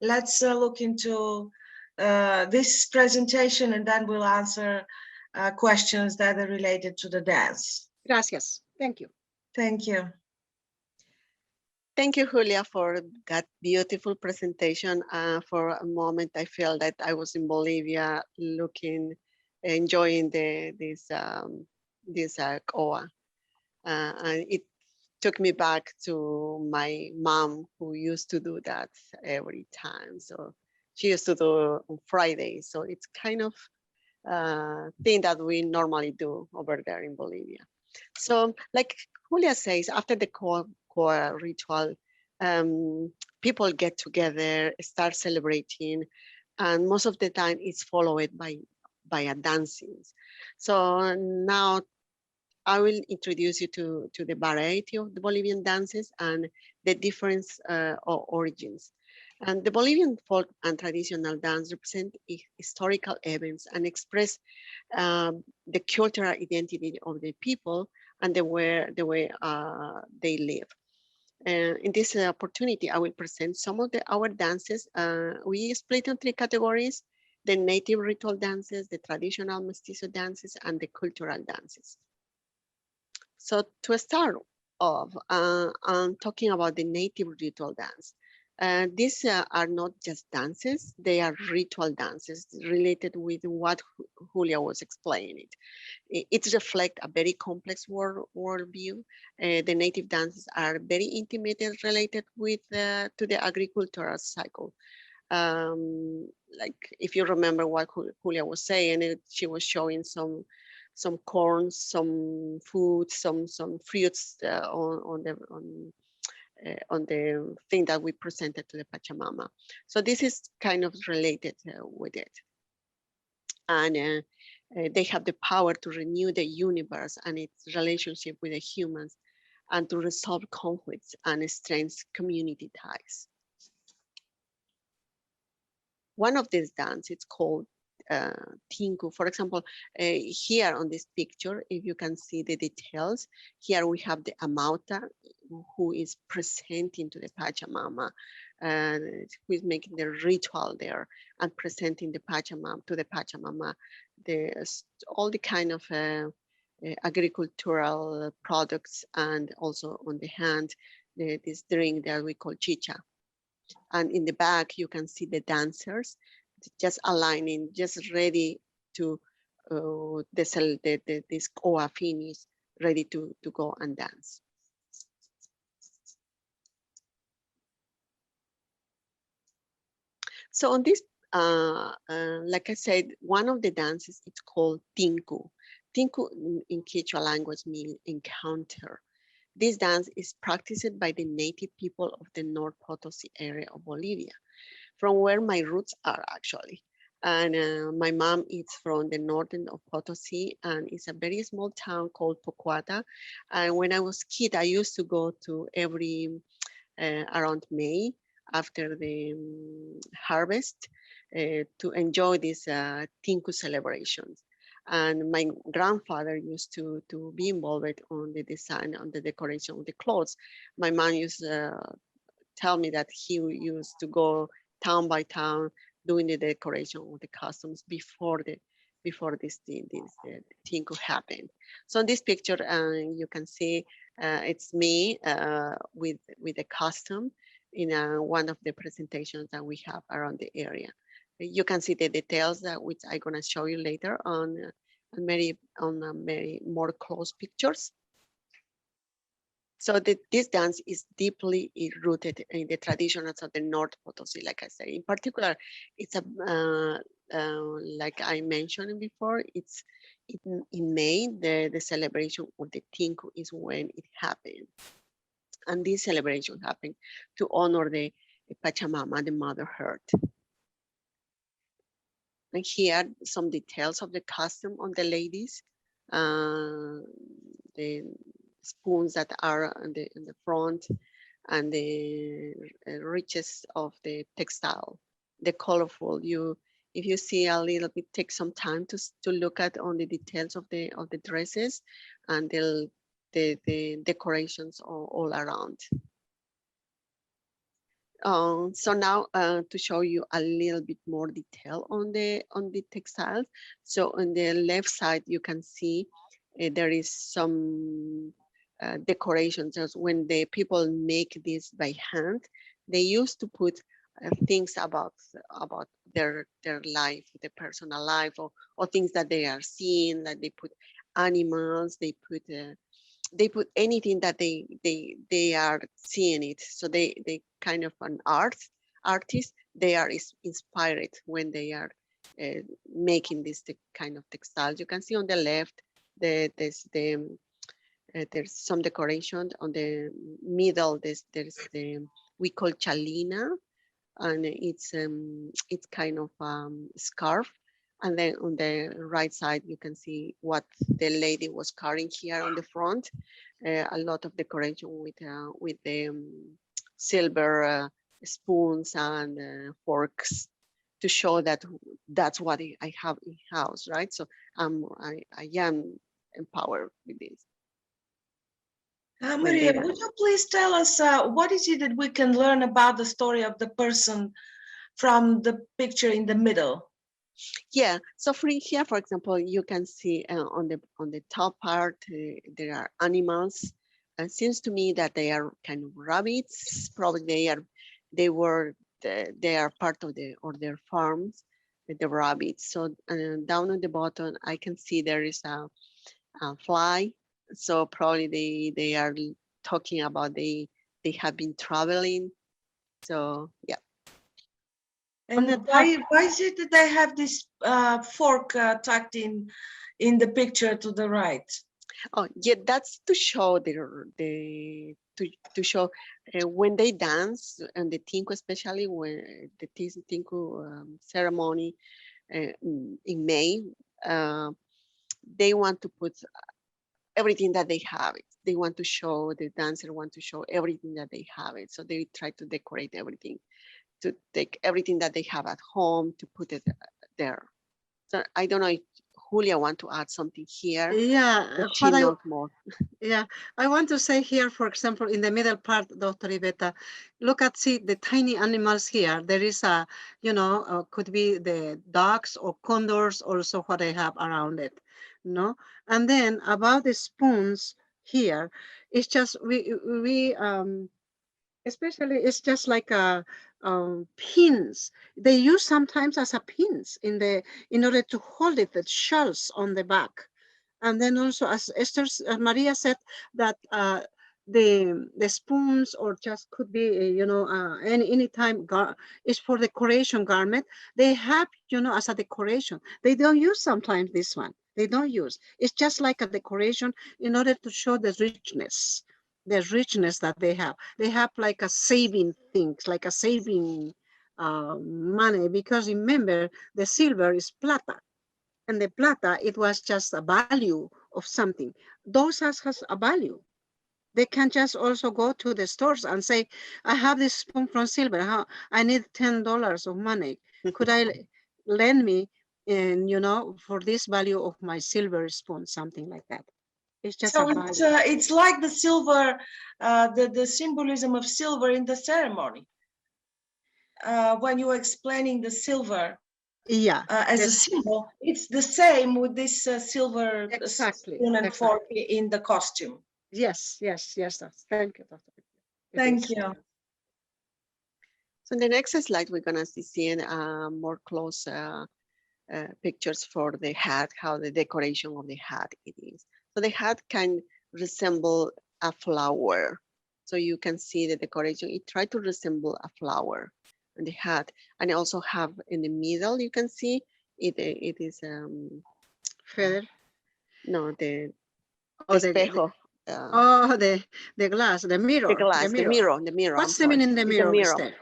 Let's look into this presentation and then we'll answer questions that are related to the dance. Gracias. Thank you. Thank you. Thank you, Julia, for that beautiful presentation. For a moment, I felt that I was in Bolivia, enjoying this koa, and it took me back to my mom, who used to do that every time. So she used to do on Fridays. So it's kind of thing that we normally do over there in Bolivia. So, like Julia says, after the koa ritual, people get together, start celebrating, and most of the time it's followed by a dancing. So now I will introduce you to the variety of the Bolivian dances and the different origins. And the Bolivian folk and traditional dance represent historical events and express the cultural identity of the people and the way they live. In this opportunity, I will present some of our dances. We split in 3 categories: the native ritual dances, the traditional mestizo dances, and the cultural dances. So to start off, I'm talking about the native ritual dance. These are not just dances, they are ritual dances related with what Julia was explaining. It reflects a very complex worldview. The native dances are very intimate and related with to the agricultural cycle. Like if you remember what Julia was saying, she was showing some corn, some food, some fruits on the thing that we presented to the Pachamama. So this is kind of related with it. And they have the power to renew the universe and its relationship with the humans, and to resolve conflicts and strengthen community ties. One of these dances, it's called Tinku. For example, here on this picture, if you can see the details, here we have the Amauta, who is presenting to the Pachamama, who is making the ritual there and presenting the Pachamama to the Pachamama, all the kind of agricultural products, and also on the hand, this drink that we call chicha. And in the back, you can see the dancers just aligning, just ready to this koa finish, ready to go and dance. So on this, like I said, one of the dances is called tinku. Tinku in Quechua language means encounter. This dance is practiced by the native people of the North Potosi area of Bolivia, from where my roots are actually. And my mom is from the northern of Potosi, and it's a very small town called Pocuata. And when I was kid, I used to go to every around May after the harvest to enjoy these Tinku celebrations. And my grandfather used to be involved on the design, on the decoration of the clothes. My mom used to tell me that he used to go town by town doing the decoration of the costumes before this thing could happen. So in this picture, you can see it's me with a costume in one of the presentations that we have around the area. You can see the details that which I'm gonna show you later on many more close pictures. So this dance is deeply rooted in the traditions of the North Potosi, like I say. In particular, it's like I mentioned before, it's in May, the celebration of the Tinku is when it happened. And this celebration happened to honor the Pachamama, the Mother Earth. And here, some details of the costume on the ladies. The spoons that are in the front, and the riches of the textile, the colorful. If you see a little bit, take some time to look at on the details of the dresses and the decorations all around. So now to show you a little bit more detail on the textiles. So on the left side, you can see there is some decorations. As when the people make this by hand, they used to put things about their life, their personal life, or things that they are seeing. Like they put animals, they put anything that they are seeing it. So they kind of an artist. They are inspired when they are making this kind of textiles. You can see on the left, there's some decoration. On the middle, there's the we call chalina, and it's kind of scarf. And then on the right side, you can see what the lady was carrying here on the front. A lot of decoration with the silver spoons and forks to show that that's what I have in house, right? So I am empowered with this. Maria, would you please tell us what is it that we can learn about the story of the person from the picture in the middle? Yeah, so for here, for example, you can see on the top part, there are animals. It seems to me that they are kind of rabbits. Probably they are part of their farms with the rabbits. So down on the bottom, I can see there is a fly. So probably they are talking about they have been traveling. So yeah. And why is it that they have this fork tucked in the picture to the right? Oh yeah, that's to show to show when they dance, and the tinku, especially when the tinku ceremony in May, they want to put everything that they have. They want to show, the dancer want to show everything that they have it. So they try to decorate everything, to take everything that they have at home to put it there. So I don't know if Julia want to add something here. Yeah, she knows more. Yeah, I want to say here, for example, in the middle part, Dr. Iveta, look at, see the tiny animals here. There is a, could be the ducks or condors, also what I have around it, no? And then about the spoons here, it's just, we especially it's just like a pins. They use sometimes as a pins in order to hold it, the shells on the back. And then also, as Maria said, that the spoons or just could be any time is for decoration garment. They have as a decoration. They don't use sometimes this one. They don't use. It's just like a decoration in order to show the richness that they have. They have like a saving things, like a saving money, because remember the silver is plata, and the plata, it was just a value of something. Those has a value. They can just also go to the stores and say, I have this spoon from silver. I need $10 of money. Could I lend me, and for this value of my silver spoon, something like that. It's just So a value. it's like the silver, the symbolism of silver in the ceremony. When you were explaining the silver Yeah, as a symbol, it's the same with this silver exactly. spoon and fork in the costume. Yes. Thank you, Dr. Thank you. So in the next slide, we're gonna see seeing more close pictures for the hat, how the decoration of the hat it is. So the hat can resemble a flower. So you can see the decoration, it tries to resemble a flower on the hat. And also have in the middle, you can see it is Feather. no, the Oh, espejo. the glass, the mirror. The mirror. What's the meaning in the It's mirror, a mirror. Mister?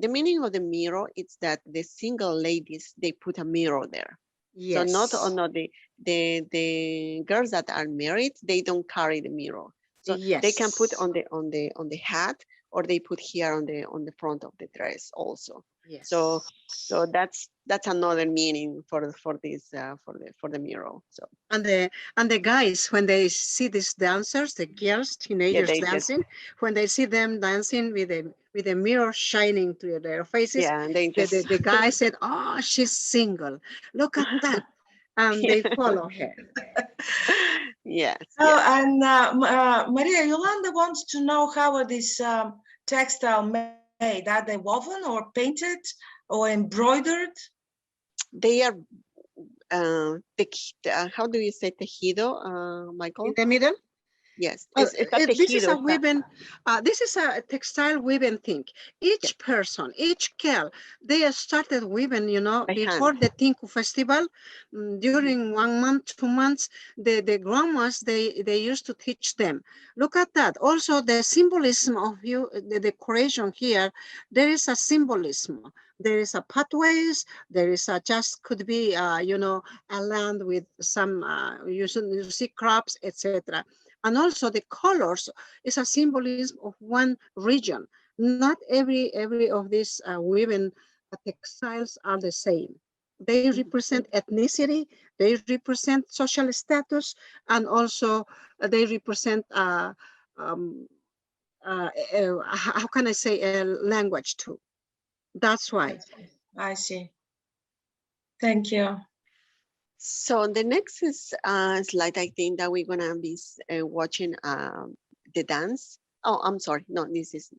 The meaning of the mirror is that the single ladies, they put a mirror there. Yes. So not the girls that are married, they don't carry the mirror. So they can put on the hat, or they put here on the front of the dress also. Yes. So that's another meaning for this for the mirror. So and the guys, when they see these dancers, the girls, teenagers dancing, when they see them dancing with a mirror shining to their faces, the guy said, "Oh, she's single. Look at that." And they follow her. Yes. Oh, and Maria Yolanda wants to know how are these textile made? Are they woven or painted or embroidered? They are how do you say tejido, Michael? In the middle? Yes, this is a weaving. This is a textile weaving thing. Each person, each girl, they started weaving. Before the Tinku festival, during 1 month, 2 months, the grandmas they used to teach them. Look at that. Also, the symbolism of the decoration here. There is a symbolism. There is a pathways. There is a just could be a land with some you see crops, etc. And also the colors is a symbolism of one region. Not every of these woven textiles are the same. They represent ethnicity, they represent social status, and also they represent how can I say, a language too. That's why. I see. Thank you. So the next is slide, I think that we're gonna be watching the dance. Oh, I'm sorry. No, this is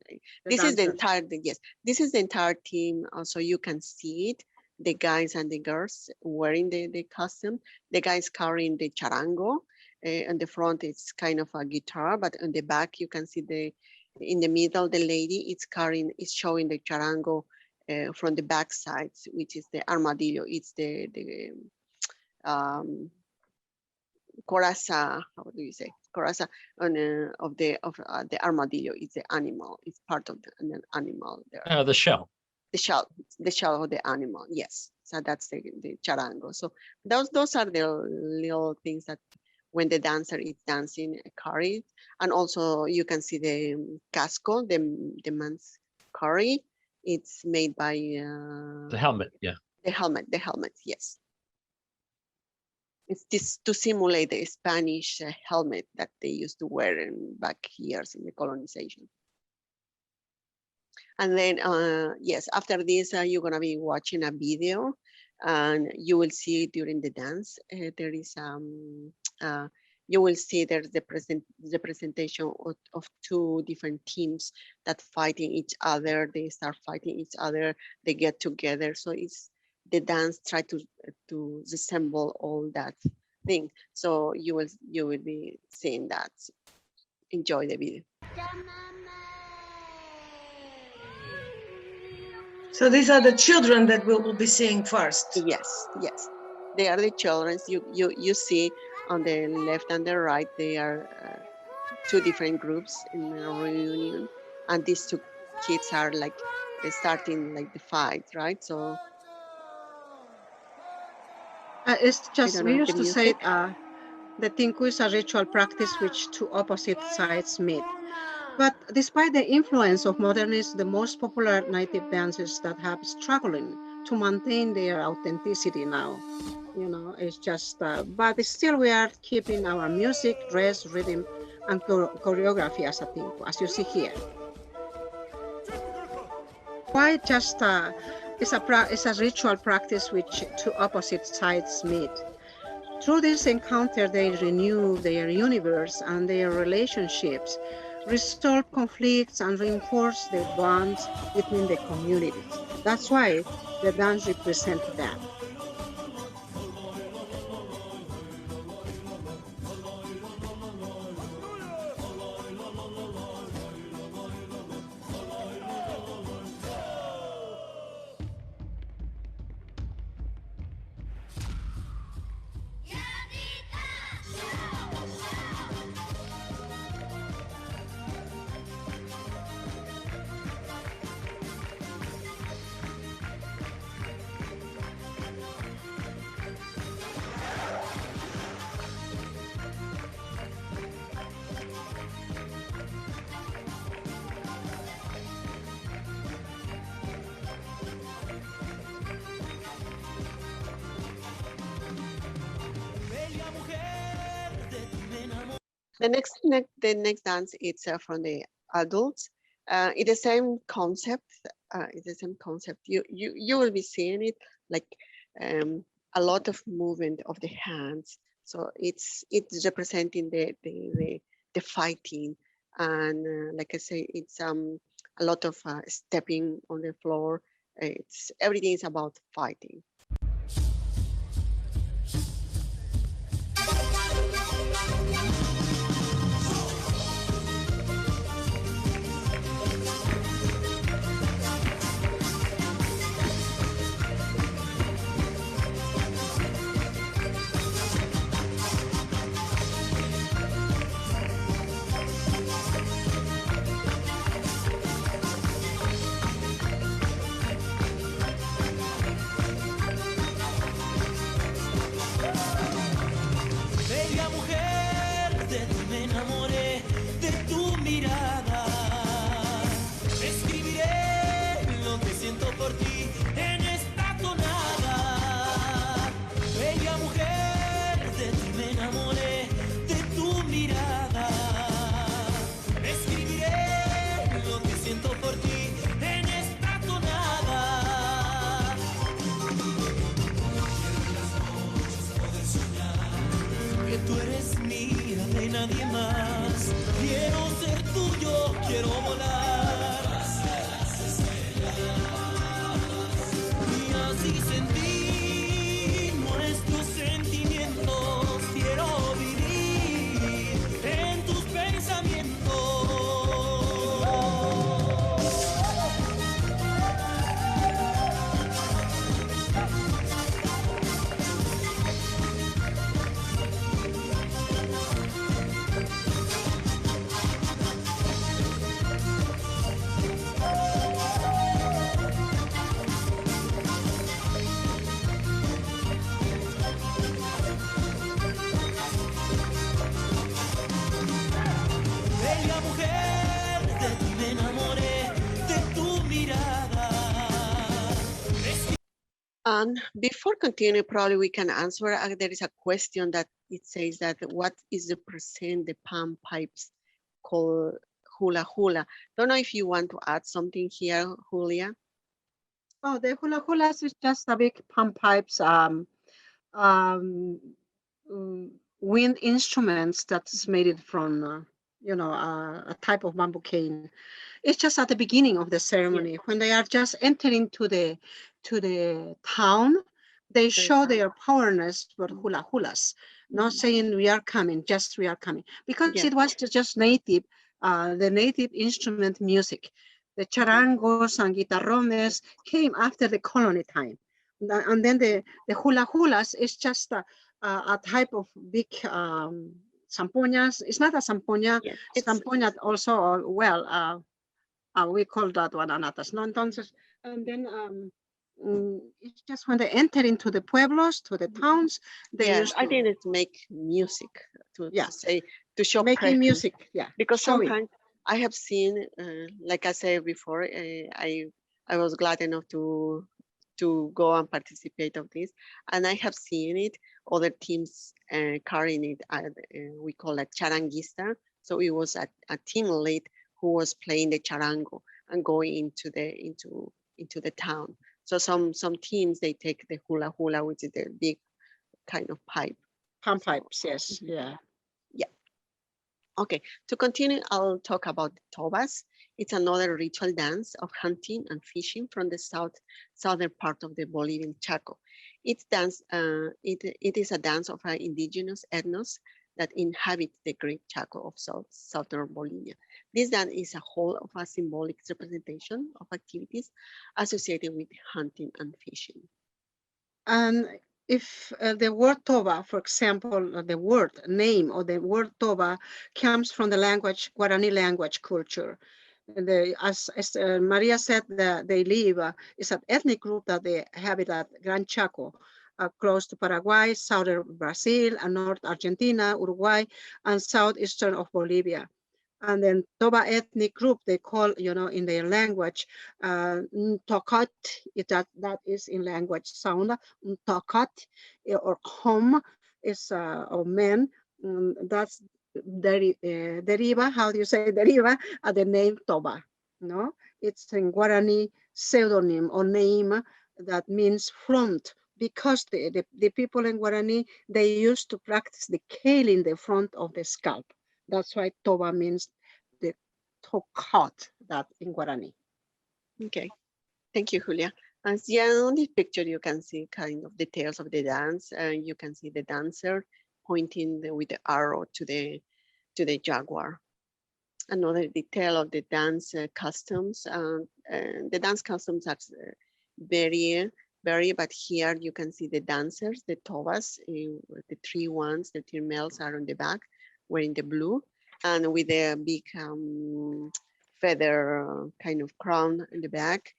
the entire yes. This is the entire team. So you can see it. The guys and the girls wearing the costume. The guys carrying the charango. On the front, it's kind of a guitar, but on the back you can see in the middle the lady is showing the charango from the back sides, which is the armadillo. It's the coraza, how do you say? Coraza of the armadillo. It's the animal. It's part of an animal there. The shell. The shell of the animal. Yes. So that's the charango. So those are the little things that when the dancer is dancing carried, and also you can see the casco, the man's carry. It's made by the helmet. Yeah. The helmet. Yes. It's this to simulate the Spanish helmet that they used to wear back years in the colonization. And then, yes, after this, you're gonna be watching a video, and you will see during the dance, there is you will see there's the presentation of two different teams that fighting each other. They start fighting each other. They get together. So it's the dance try to resemble all that thing. So you will be seeing that. Enjoy the video. So these are the children that we will be seeing first. Yes, yes. They are the children. You see on the left and the right, they are two different groups in a reunion, and these two kids are like starting like the fight, right? So It's I just, don't we know the used to say music. the tinku is a ritual practice which two opposite sides meet. But despite the influence of modernism, the most popular native dances that have struggling to maintain their authenticity now. You know, it's just, but still we are keeping our music, dress, rhythm, and choreography as a tinku, as you see here. Why just it's a ritual practice which two opposite sides meet. Through this encounter, they renew their universe and their relationships, resolve conflicts, and reinforce the bonds between the communities. That's why the dance represents that. The next dance it's from the adults. It's the same concept. It's the same concept. You will be seeing it like a lot of movement of the hands. So it's representing the fighting, and like I say, it's a lot of stepping on the floor. It's everything is about fighting. Bella mujer, de ti me enamoré, de tu mirada. Escribiré lo que siento por ti en esta tonada. Bella mujer, de ti me enamoré, de tu mirada. Escribiré lo que siento por ti en esta tonada. Que tú eres mía, de nadie más. Quiero ser tuyo, quiero volar. Y así sentir nuestros sentimientos. Quiero vivir en tus pensamientos. Bella mujer, de ti me enamoré, de tu mirada. And before continue, probably we can answer. There is a question that it says that what is the percent the pan pipes called hula hula? Don't know if you want to add something here, Julia. Oh, the hula hulas is just a big pump pipes. Mm, wind instruments that's made it from, you know, a type of bamboo cane. It's just at the beginning of the ceremony when they are just entering to the town. They show their powerness with hula hulas, not saying we are coming, just we are coming, because Yeah. it was just native, the native instrument music. The charangos and guitarrones came after the colony time. And then the hula hulas is just a type of big zampoñas. It's not a zampoña. Yeah. Zampoña also, well, we call that one anatas, ¿no? Entonces, and then it's just when they enter into the pueblos, to the towns, they Yeah, used I to, think it's make music yeah, to say, to show making presence. music, yeah, Because showing. sometimes I have seen, like I said before, I was glad enough to go and participate of this, and I have seen it. Other teams carrying it. We call it charanguista. So it was a team lead who was playing the charango and going into the town. So some teams they take the hula hula, which is the big kind of pipe. Pan pipes, yes, yeah. Yeah. Okay, to continue, I'll talk about the tobas. It's another ritual dance of hunting and fishing from the southern part of the Bolivian Chaco. It is a dance of an indigenous ethnos that inhabit the Great Chaco of southern Bolivia. This dance is a whole of a symbolic representation of activities associated with hunting and fishing. And if the word toba, for example, the word name or the word toba comes from the language, Guarani language culture. And as Maria said, they live, it's an ethnic group that they habitat Gran Chaco, close to Paraguay, southern Brazil, and North Argentina, Uruguay, and southeastern of Bolivia. And then Toba ethnic group, they call, you know, in their language, Tokat, that is in language sound, Tokat, or home is, or men, that's deriva, how do you say deriva, the name Toba, no? It's in Guarani pseudonym or name that means front, because the people in Guarani, they used to practice the kale in the front of the scalp. That's why Toba means the tokat, that in Guarani. Okay, thank you, Julia. As yeah, on this picture, you can see kind of details of the dance. You can see the dancer pointing with the arrow to the jaguar. Another detail of the dance customs. The dance customs are vary, but here you can see the dancers, the tobas, the three ones, the three males are on the back, wearing the blue, and with a big feather kind of crown in the back.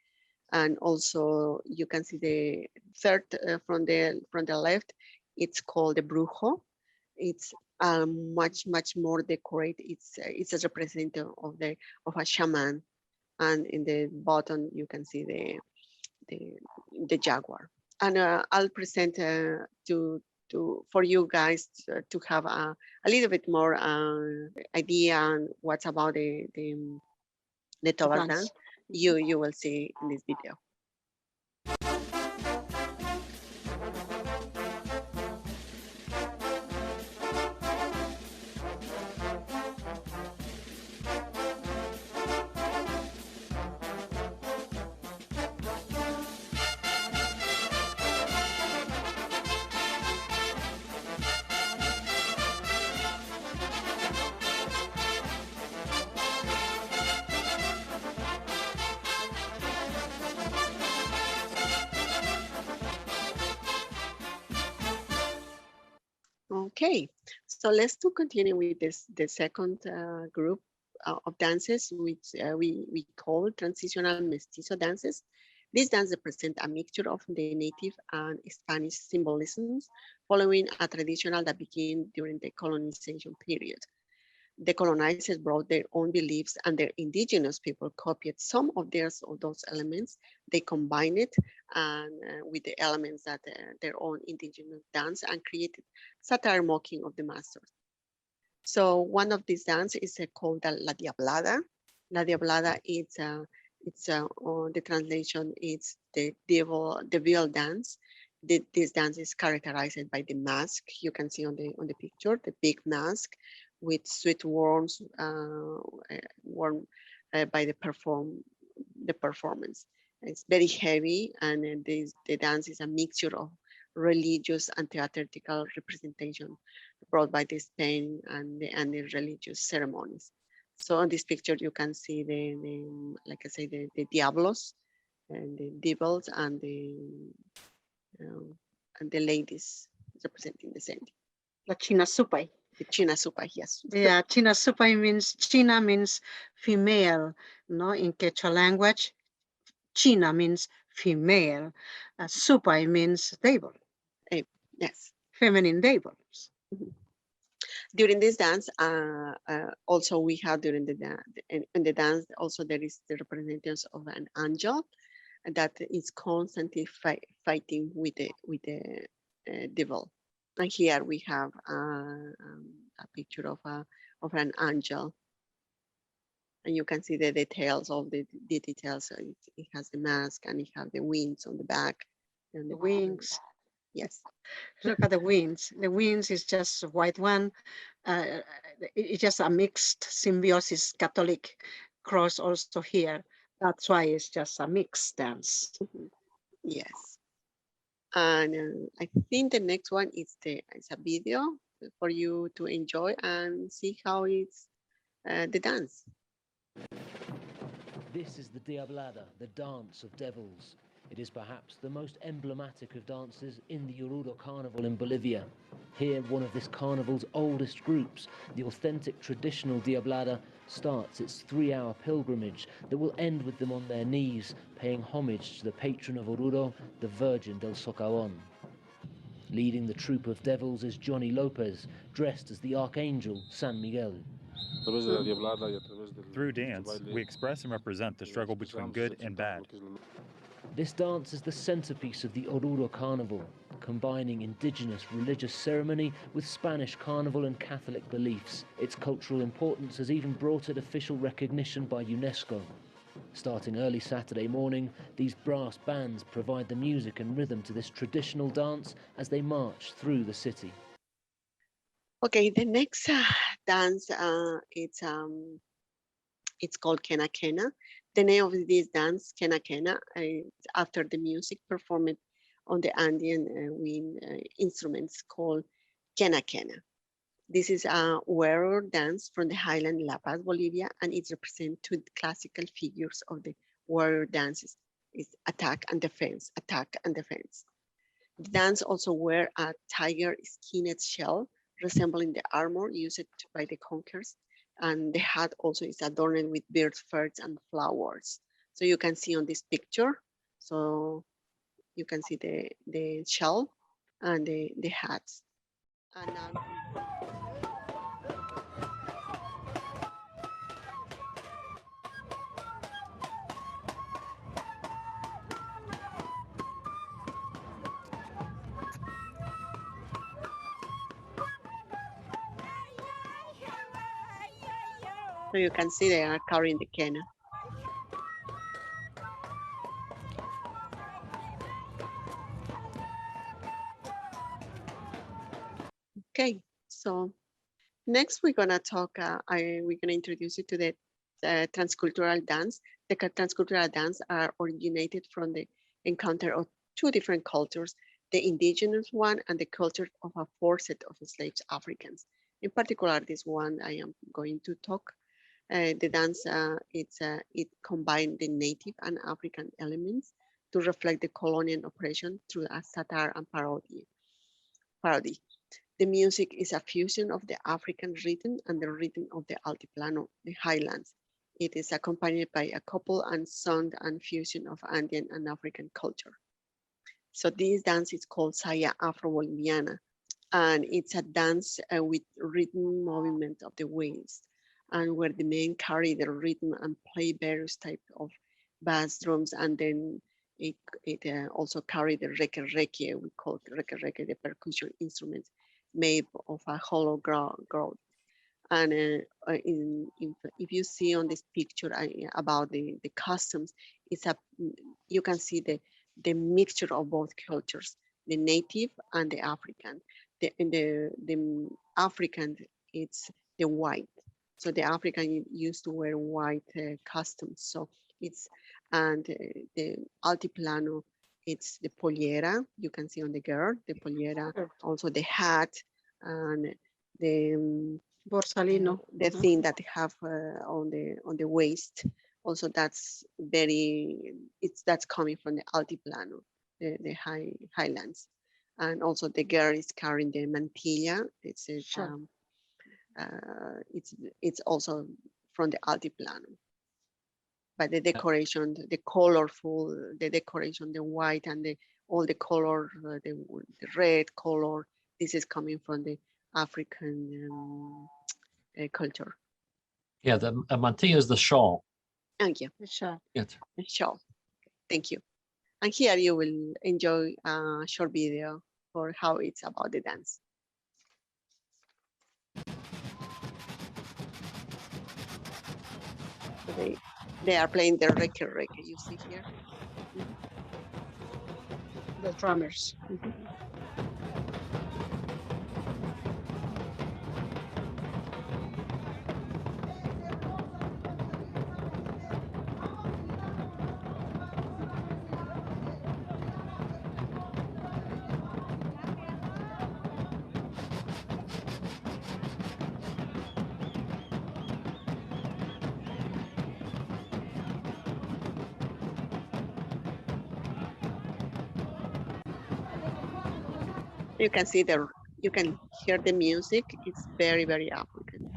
And also you can see the third from the left, it's called the brujo. It's much more decorated. It's a representative of a shaman, and in the bottom you can see the jaguar. And I'll present for you guys to have a little bit more idea on what's about the Toba dance. You will see in this video. Okay, so let's continue with the second group of dances, which we call transitional mestizo dances. These dances present a mixture of the native and Spanish symbolisms, following a traditional that began during the colonization period. The colonizers brought their own beliefs, and their indigenous people copied some of those elements. They combined it with the elements that their own indigenous dance, and created satire mocking of the masters. So one of these dances is called La Diablada. La Diablada is the translation is the devil dance. this dance is characterized by the mask. You can see on the picture, the big mask with sweet worms worn by the performance. It's very heavy, and the dance is a mixture of religious and theatrical representation brought by the Spain and the religious ceremonies. So on this picture, you can see like I say, the diablos and the devils and the ladies representing the same. La China Supai. The China Supa, yes. Yeah, China Supai means, China means female, no? In Quechua language, China means female. Supai means devil. Yes. Feminine devils. During this dance, also we have during the dance, also there is the representations of an angel that is constantly fighting with the devil. And here we have a picture of an angel, and you can see the details of the details. So it has the mask, and it has the wings on the back, and The wings. Yes. Look at the wings. The wings is just a white one. It's just a mixed symbiosis Catholic cross also here. That's why it's just a mixed dance. Yes. And I think the next one is a video for you to enjoy and see how it's the dance. This is the Diablada, the dance of devils. It is perhaps the most emblematic of dances in the Oruro Carnival in Bolivia. Here, one of this carnival's oldest groups, the authentic traditional Diablada, starts its 3-hour pilgrimage that will end with them on their knees, paying homage to the patron of Oruro, the Virgin del Socavón. Leading the troupe of devils is Johnny Lopez, dressed as the Archangel San Miguel. Through dance, we express and represent the struggle between good and bad. This dance is the centerpiece of the Oruro Carnival, combining indigenous religious ceremony with Spanish carnival and Catholic beliefs. Its cultural importance has even brought it official recognition by UNESCO. Starting early Saturday morning, these brass bands provide the music and rhythm to this traditional dance as they march through the city. Okay, the next dance, it's called Kena Kena. The name of this dance, Kena Kena, is after the music performed on the Andean wind instruments called Kena Kena. This is a warrior dance from the highland La Paz, Bolivia, and it represents two classical figures of the warrior dances. It's attack and defense, attack and defense. The dance also wear a tiger skinned shell resembling the armor used by the conquerors, and the hat also is adorned with bird furs and flowers. So you can see on this picture, so you can see the shell and the hats. And so you can see they are carrying the kena. Okay, so next we're gonna talk, we're gonna introduce you to the transcultural dance. The transcultural dance are originated from the encounter of two different cultures, the indigenous one and the culture of a forced of enslaved Africans. In particular, this one I am going to talk. The dance, it combined the native and African elements to reflect the colonial oppression through a satire and parody. The music is a fusion of the African rhythm and the rhythm of the Altiplano, the highlands. It is accompanied by a couple and song and fusion of Andean and African culture. So this dance is called Saya Afro-Boliviana, and it's a dance with rhythm movement of the waist, and where the men carry the rhythm and play various types of bass drums, and then it also carry the reke, we call it reke, the percussion instrument made of a hollow ground. And if you see on this picture about the customs, you can see the mixture of both cultures. the native and the African. The African, it's the white. So the African used to wear white costumes. So it's, and the altiplano, it's the pollera. You can see on the girl, the pollera, also the hat, and the Borsalino. the thing that they have on the waist. Also, that's very, that's coming from the altiplano, the highlands. And also the girl is carrying the mantilla. It's Sure. it's also from the altiplano. But the decoration, the colorful, the decoration, the white and the all the color, the red color, this is coming from the African culture. Yeah, the mantilla is the shawl. Thank you. Sure. Yes. Sure. Thank you. And here you will enjoy a short video for how it's about the dance. So they are playing the reke, you see here. The drummers. You can see you can hear the music. It's very, very African.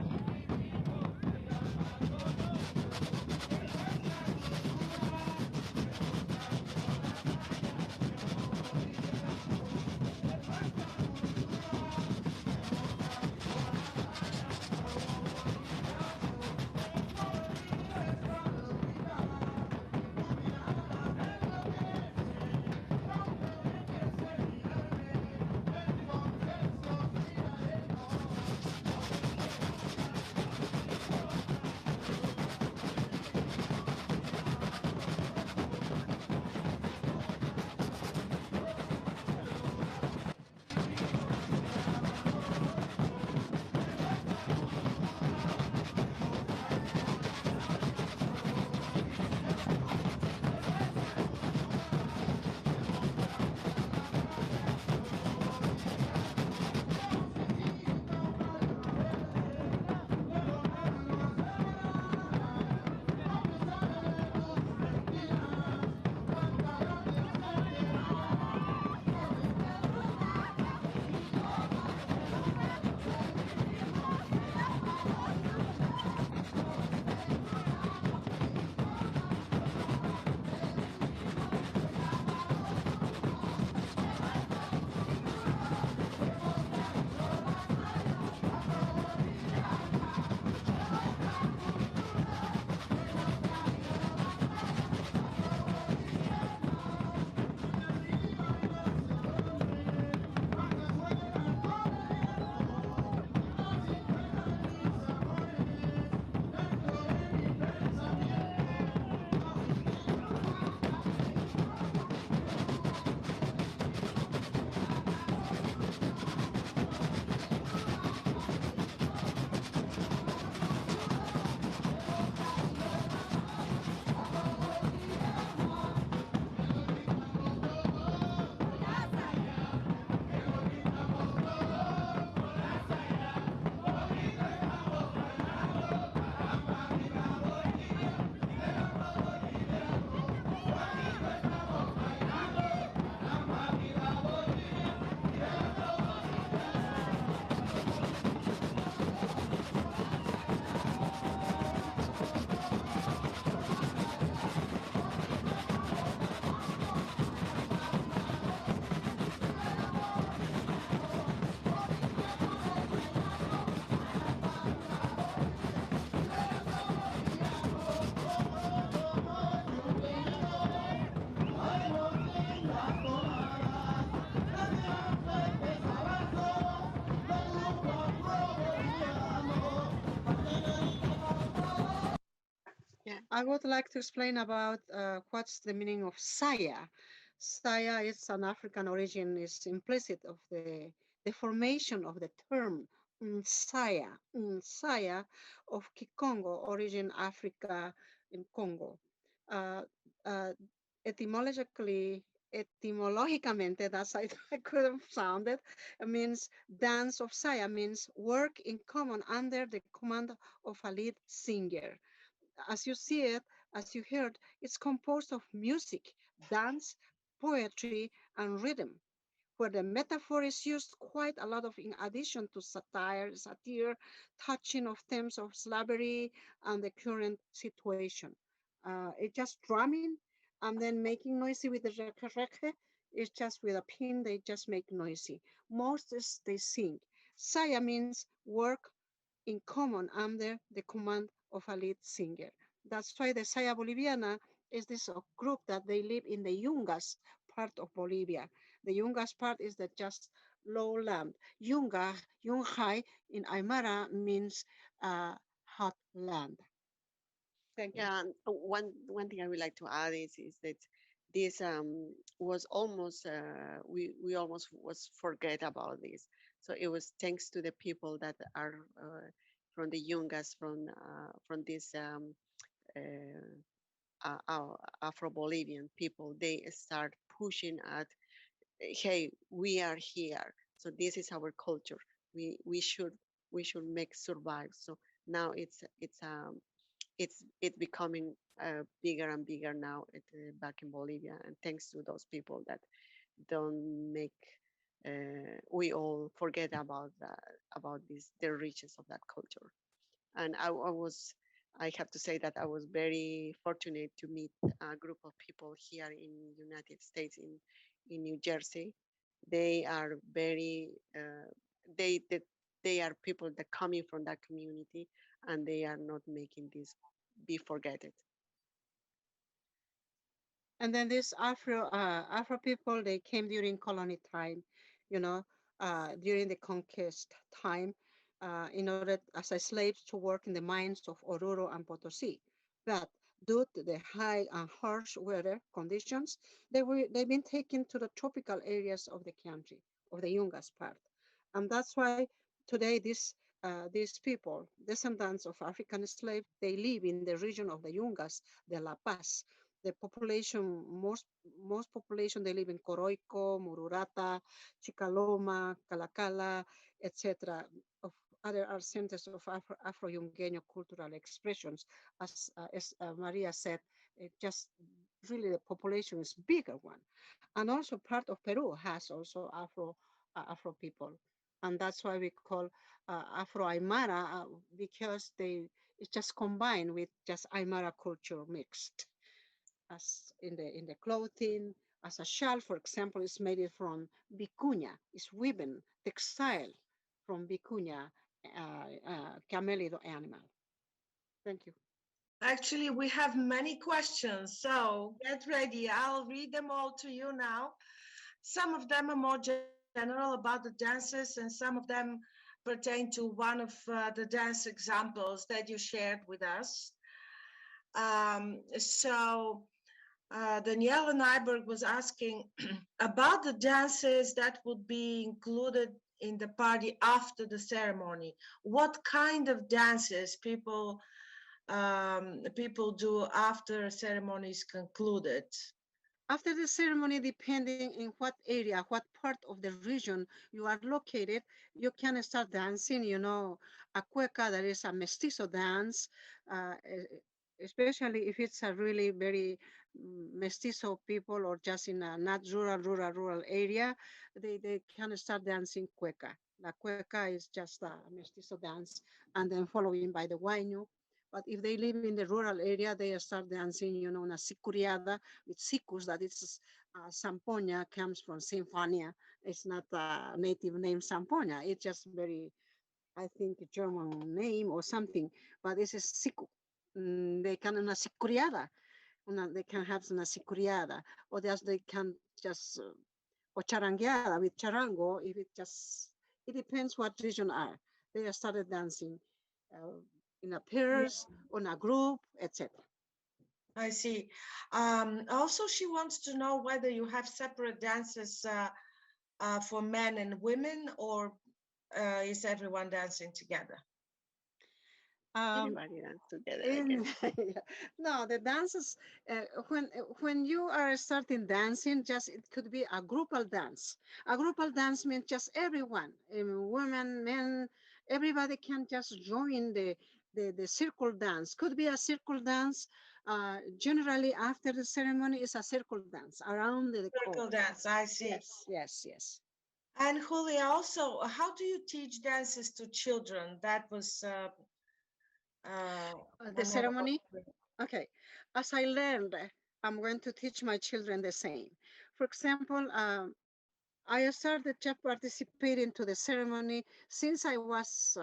I would like to explain about what's the meaning of saya. Saya is an African origin, is implicit of the formation of the term Saya of Kikongo, origin Africa in Congo. Uh, uh, etymologicamente, that's how I could have sounded, it means dance of Saya, means work in common under the command of a lead singer. As you see it, as you heard, it's composed of music, dance, poetry, and rhythm, where the metaphor is used quite a lot of in addition to satire, touching of themes of slavery and the current situation. It's just drumming and then making noisy with the reke. It's just with a pin, they just make noisy. Most is they sing. Saya means work in common under the command of a lead singer. That's why the Saya Boliviana is this group that they live in the Yungas part of Bolivia. The Yungas part is the just lowland. Yungay in Aymara means hot land. Thank you. Yeah, and one thing I would like to add is that this was almost we almost was forget about this. So it was thanks to the people that are from the Yungas from this Afro-Bolivian people. They start pushing at, hey, we are here, so this is our culture. We should make survive. So now it's becoming bigger and bigger now back in Bolivia, and thanks to those people that don't make we all forget about this the riches of that culture. And I have to say that I was very fortunate to meet a group of people here in United States in New Jersey. They are very they are people that coming from that community, and they are not making this be forgotten. And then these Afro people, they came during colony time, you know, during the conquest time, in order as a slaves to work in the mines of Oruro and Potosi. But due to the high and harsh weather conditions, they've been taken to the tropical areas of the country, of the Yungas part, and that's why today these people, descendants of African slaves, they live in the region of the Yungas, de La Paz. The population, most population, they live in Coroico, Mururata, Chicaloma, Calacala, etc. Of other are centers of Afro-Yungueño cultural expressions. As Maria said, it just really the population is bigger one. And also part of Peru has also Afro people. And that's why we call Afro Aymara because it's just combined with just Aymara culture mixed as in the clothing, as a shawl, for example, is made from vicuña, is woven textile from vicuña, camelido animal. Thank you. Actually, we have many questions, so get ready. I'll read them all to you now. Some of them are more general about the dances, and some of them pertain to one of the dance examples that you shared with us. Danielle Nyberg was asking about the dances that would be included in the party after the ceremony. What kind of dances people do after a ceremony is concluded? After the ceremony, depending in what area, what part of the region you are located, you can start dancing, a cueca, that is a mestizo dance, especially if it's a really very mestizo people or just in a not rural area, they can start dancing cueca. La cueca is just a mestizo dance, and then following by the huayno. But if they live in the rural area, they start dancing, una sicuriada with sicus, that is Sampoña, comes from Sinfonia. It's not a native name Sampoña. It's just very, I think, a German name or something. But this is sicu. They can una sicuriada. They can have una sicuriada, or they can just or charangueada with charango. If it depends what region are. They started dancing. In a pairs, on a group, etc. I see. Also, she wants to know whether you have separate dances for men and women, or is everyone dancing together? Everybody dance together, I In, guess. yeah. No, the dances, when you are starting dancing, just it could be a groupal dance. A groupal dance means just everyone, women, men, everybody can just join the circle dance. Could be a circle dance. Generally, after the ceremony, is a circle dance around the Circle court. dance, I see. Yes, yes, yes. And Julia, also, how do you teach dances to children? That was The another ceremony. question. Okay, as I learned, I'm going to teach my children the same. For example, I started just participating to the ceremony since I was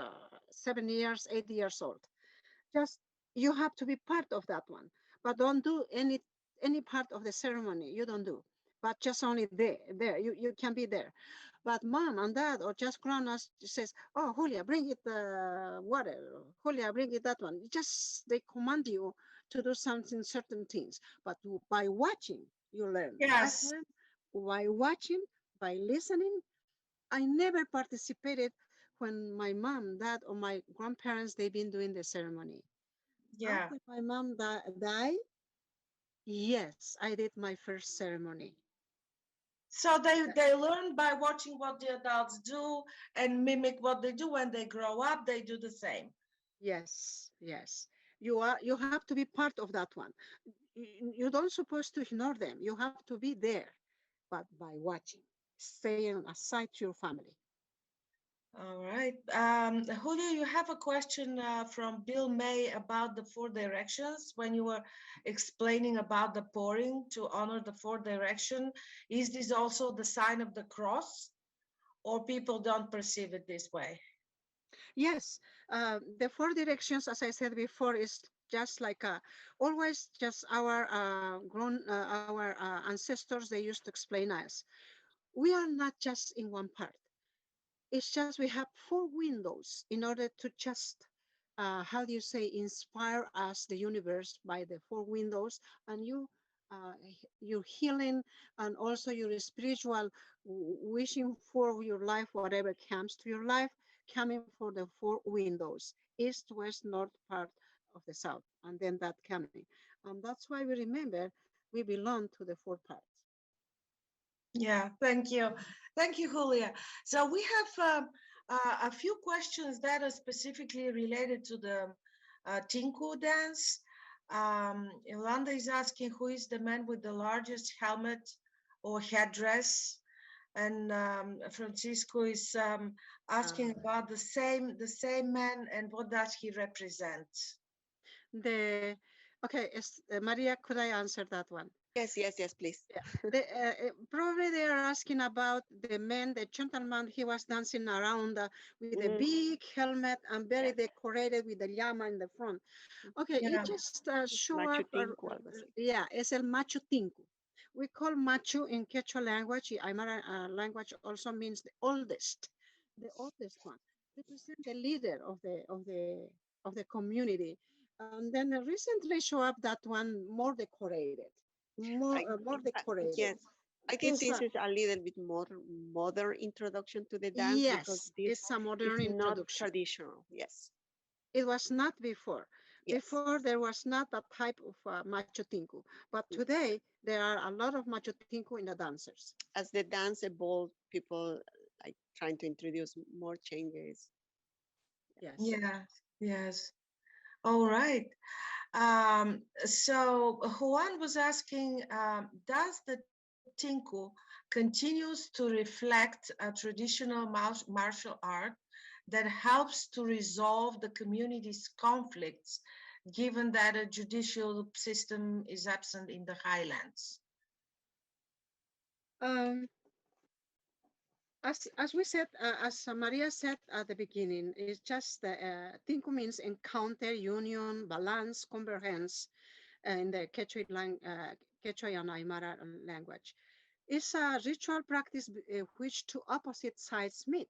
7 years, 8 years old. Just you have to be part of that one, but don't do any part of the ceremony. You don't do, but just only there. You can be there, but mom and dad or just grown-ups says, "Oh, Julia, bring it water. Julia, bring it that one." Just they command you to do something, certain things, but by watching you learn. I Yes. learned by watching, by listening. I never participated when my mom, dad, or my grandparents they've been doing the ceremony. Yeah. After my mom died, yes, I did my first ceremony. So they learn by watching what the adults do and mimic what they do. When they grow up, they do the same. Yes, yes. You have to be part of that one. You don't supposed to ignore them. You have to be there, but by watching, staying aside to your family. All right. Julio, you have a question from Bill May about the four directions. When you were explaining about the pouring to honor the four direction, is this also the sign of the cross, or people don't perceive it this way? Yes, the four directions, as I said before, is just like always just our ancestors they used to explain us. We are not just in one part. It's just we have four windows in order to just how do you say inspire us the universe by the four windows and your healing and also your spiritual wishing for your life whatever comes to your life coming for the four windows east west north part of the south and then that coming and that's why we remember we belong to the four parts. Yeah, thank you. Thank you, Julia. So we have a few questions that are specifically related to the Tinku dance. Yolanda is asking who is the man with the largest helmet or headdress? And Francisco is asking about the same man and what does he represent? The okay, Maria, could I answer that one? Yes, yes, yes, please. Yeah. Probably they are asking about the man, the gentleman. He was dancing around with a big helmet and very decorated with the llama in the front. Okay, Yeah. it just show Machu up. Tinku, algo así. Yeah, es el Machu Tinku. We call Machu in Quechua language. Aymara language also means the oldest one. Represent the leader of the community. And then recently show up that one more decorated, more decorated. Yes, I guess this is a little bit more modern introduction to the dance because Yes, this it's a modern is not introduction. traditional. Yes. It was not before. Yes. Before there was not that type of Machu Tinku, but today there are a lot of Machu Tinku in the dancers. As the dance evolved, people like trying to introduce more changes. Yes. Yes, yes. All right. So Juan was asking, does the Tinku continues to reflect a traditional martial art that helps to resolve the community's conflicts, given that a judicial system is absent in the highlands? As we said, as Maria said at the beginning, it's just Tinku means encounter, union, balance, convergence in the Quechua and Aymara language. It's a ritual practice which two opposite sides meet.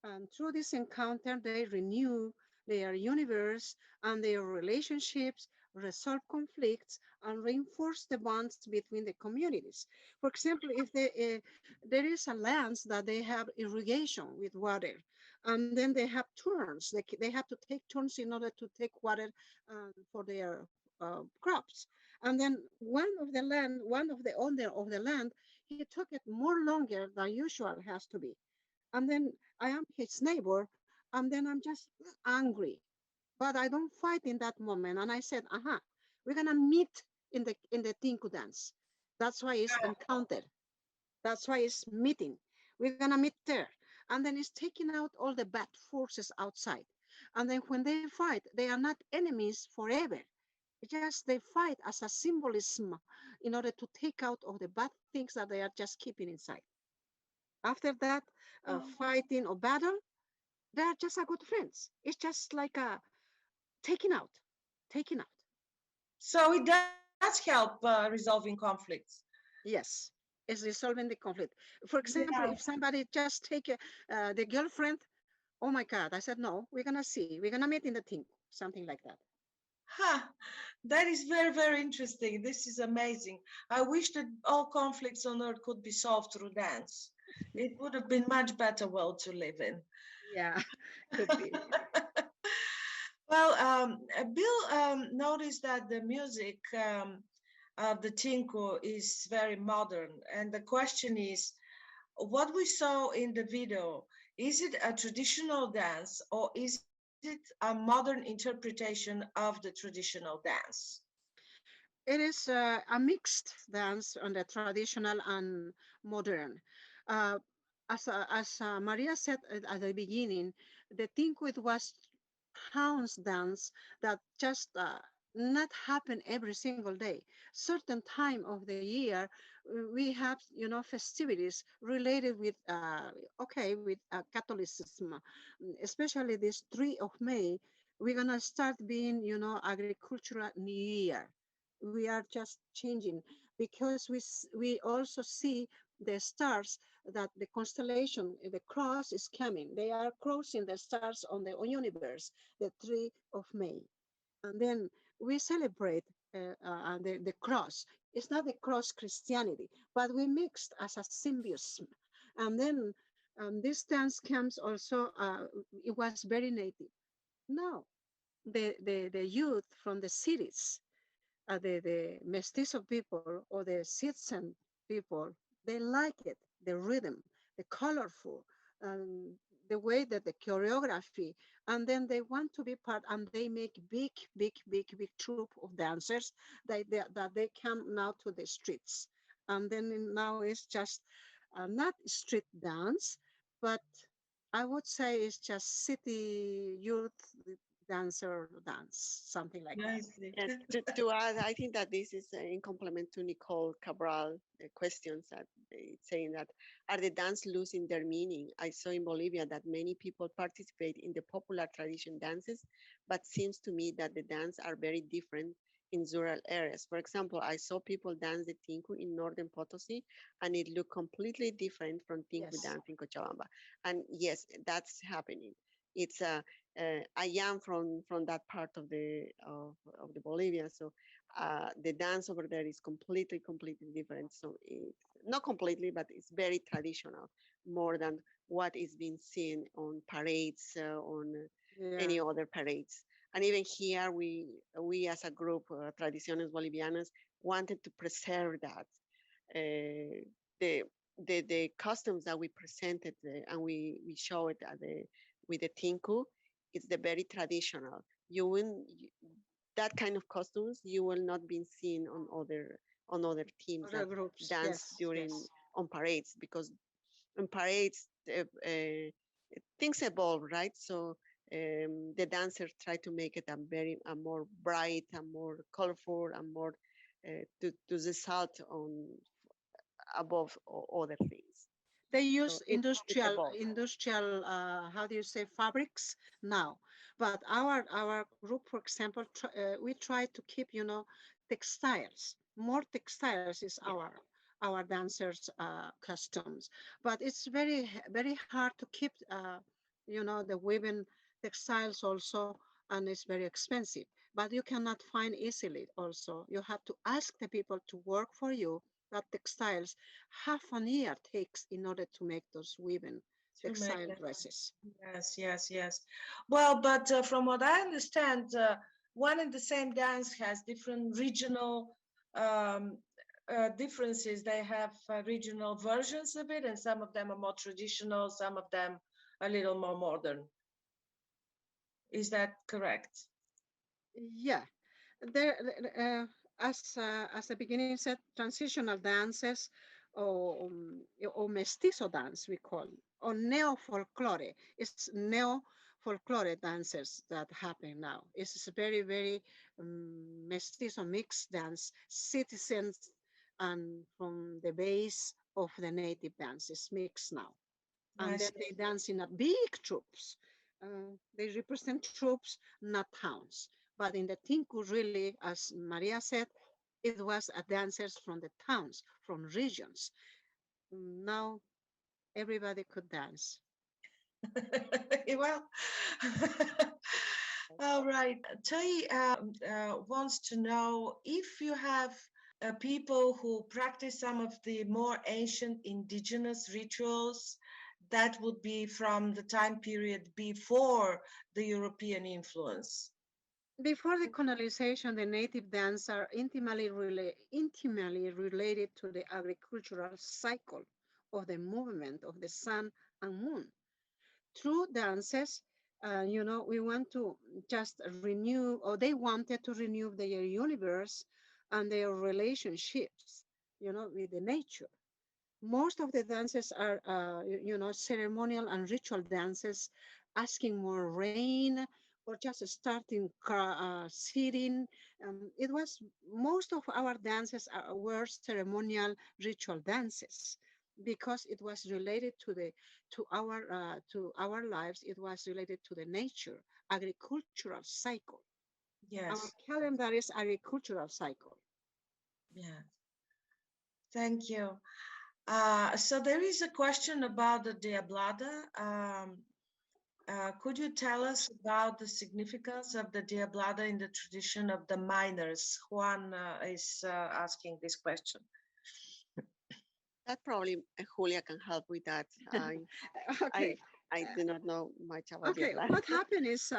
And through this encounter, they renew their universe and their relationships resolve conflicts, and reinforce the bonds between the communities. For example, if there is a land that they have irrigation with water, and then they have turns, they have to take turns in order to take water for their crops. And then one of the owner of the land, he took it more longer than usual has to be. And then I am his neighbor, and then I'm just angry. But I don't fight in that moment. And I said, we're gonna meet in the Tinku dance. That's why it's encounter. That's why it's meeting. We're gonna meet there. And then it's taking out all the bad forces outside. And then when they fight, they are not enemies forever. It's just they fight as a symbolism in order to take out all the bad things that they are just keeping inside. After that, fighting or battle, they are just a good friends. It's just like a taking out, taking out. So it does help resolving conflicts. Yes, it's resolving the conflict. For example, Yeah. if somebody just take the girlfriend, oh my God, I said, no, we're gonna see, we're gonna meet in the thing, something like that. That is very, very interesting. This is amazing. I wish that all conflicts on earth could be solved through dance. It would have been much better world to live in. Yeah, could be. Well, Bill noticed that the music of the Tinku is very modern. And the question is, what we saw in the video, is it a traditional dance or is it a modern interpretation of the traditional dance? It is a mixed dance on the traditional and modern. Uh, as Maria said at the beginning, the thing with was house dance that just not happen every single day. Certain time of the year, we have festivities related with with Catholicism, especially this 3 of May. We're gonna start being agricultural New Year. We are just changing because we also see the stars, that the constellation, the cross is coming. They are crossing the stars on the universe, the 3 of May. And then we celebrate the cross. It's not the cross Christianity, but we mixed as a symbiosis. And then this dance comes also, it was very native. Now, the youth from the cities, the mestizo people or the citizen people, they like it, the rhythm, the colorful, um, the way that the choreography, and then they want to be part, and they make big troop of dancers that they come now to the streets. And then now it's just not street dance, but I would say it's just city youth dancer dance, something like that. Nicely. And to add, I think that this is in complement to Nicole Cabral questions that it's saying that are the dance losing their meaning? I saw in Bolivia that many people participate in the popular tradition dances, but seems to me that the dance are very different in rural areas. For example, I saw people dance the tinku in northern Potosi, and it looked completely different from tinku Yes. dance in Cochabamba. And yes, that's happening. It's I am from that part of the Bolivia, so the dance over there is completely different. So it's not completely, but it's very traditional, more than what is being seen on parades, on Yeah. any other parades. And even here, we as a group, Tradiciones Bolivianas, wanted to preserve that. The the customs that we presented and we show it at the with the tinku, it's the very traditional. You will that kind of costumes you will not be seen on other teams Other that groups. dance Yes. during Yes. on parades, because in parades things evolve, right? So the dancers try to make it a more bright and more colorful and more to result on above other things. They So use it evolves. industrial how do you say, fabrics now, but our group, for example, we try to keep textiles. More textiles is Yeah. our dancers customs, but it's very hard to keep the woven textiles also, and it's very expensive. but you cannot find easily also. You have to ask the people to work for you. That textiles, half an year takes in order to make those woven To make textile that. dresses. Yes, yes, yes. Well, but from what I understand, one and the same dance has different regional differences. They have regional versions of it, and some of them are more traditional, some of them a little more modern. Is that correct? Yeah, as the beginning said, transitional dances or mestizo dance we call, or neo folklore. It's neo folklore dancers that happen now. It's very, very mestizo mixed dance, citizens and from the base of the native dances mixed now. And then they dance in a big troops. They represent troops, not towns. But in the Tinku, really, as Maria said, it was a dancers from the towns, from regions. Now everybody could dance. Well, all right. Tay wants to know if you have people who practice some of the more ancient indigenous rituals that would be from the time period before the European influence. Before the colonization, the native dance are intimately related to the agricultural cycle of the movement of the sun and moon. Through dances, we want to just renew, or they wanted to renew their universe and their relationships, with the nature. Most of the dances are, ceremonial and ritual dances, asking more rain or just starting sitting. It was most of our dances were ceremonial ritual dances because it was related to our lives. It was related to the nature, agricultural cycle. Yes. Our calendar is agricultural cycle. Yeah. Thank you. So there is a question about the Diablada. Could you tell us about the significance of the Diablada in the tradition of the miners? Juan is asking this question. That probably Julia can help with that. Okay. I do not know much about Okay, Diablada. what happened is,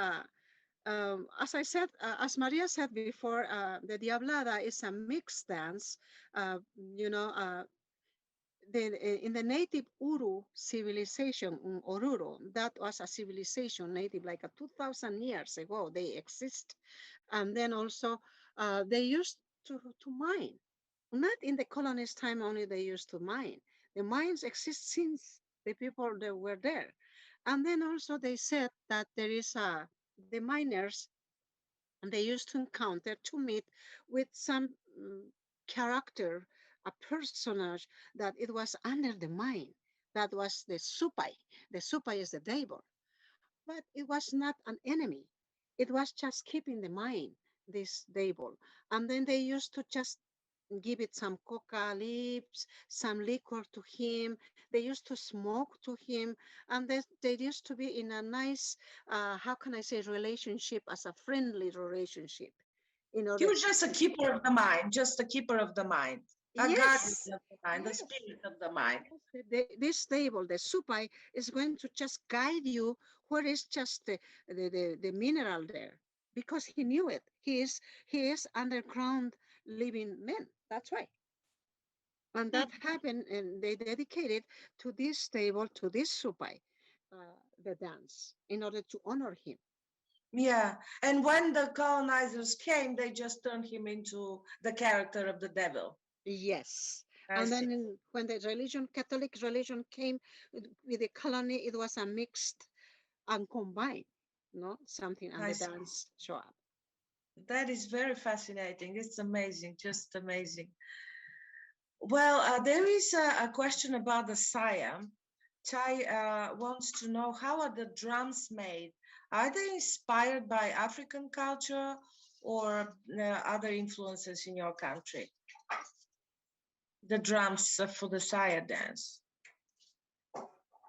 as I said, as Maria said before, the Diablada is a mixed dance. In the native Uru civilization, Oruro, that was a civilization native like 2,000 years ago, they exist. And then also they used to mine. Not in the colonist time only they used to mine. The mines exist since the people that were there. And then also they said that there is the miners, and they used to encounter, to meet with some character, a personage that it was under the mine. That was the supai. The supai is the devil. But it was not an enemy. It was just keeping the mine, this devil. And then they used to just give it some coca leaves, some liquor to him. They used to smoke to him. And they used to be in a nice, how can I say, relationship, as a friendly relationship. He was just a keeper of the mind, just a keeper of the mind. A guardian of the mind, the spirit of the mind. This table, the supai, is going to just guide you where is just the mineral there, because he knew it. He is underground living man. That's why. And that happened, and they dedicated to this table, to this supai, the dance, in order to honor him. Yeah, and when the colonizers came, they just turned him into the character of the devil. Yes. And then when the Catholic religion came with the colony, it was a mixed and combined, something, and the dance show up. That is very fascinating. It's amazing, just amazing. Well, there is a question about the saya. Chai wants to know, how are the drums made? Are they inspired by African culture or other influences in your country? The drums for the saya dance.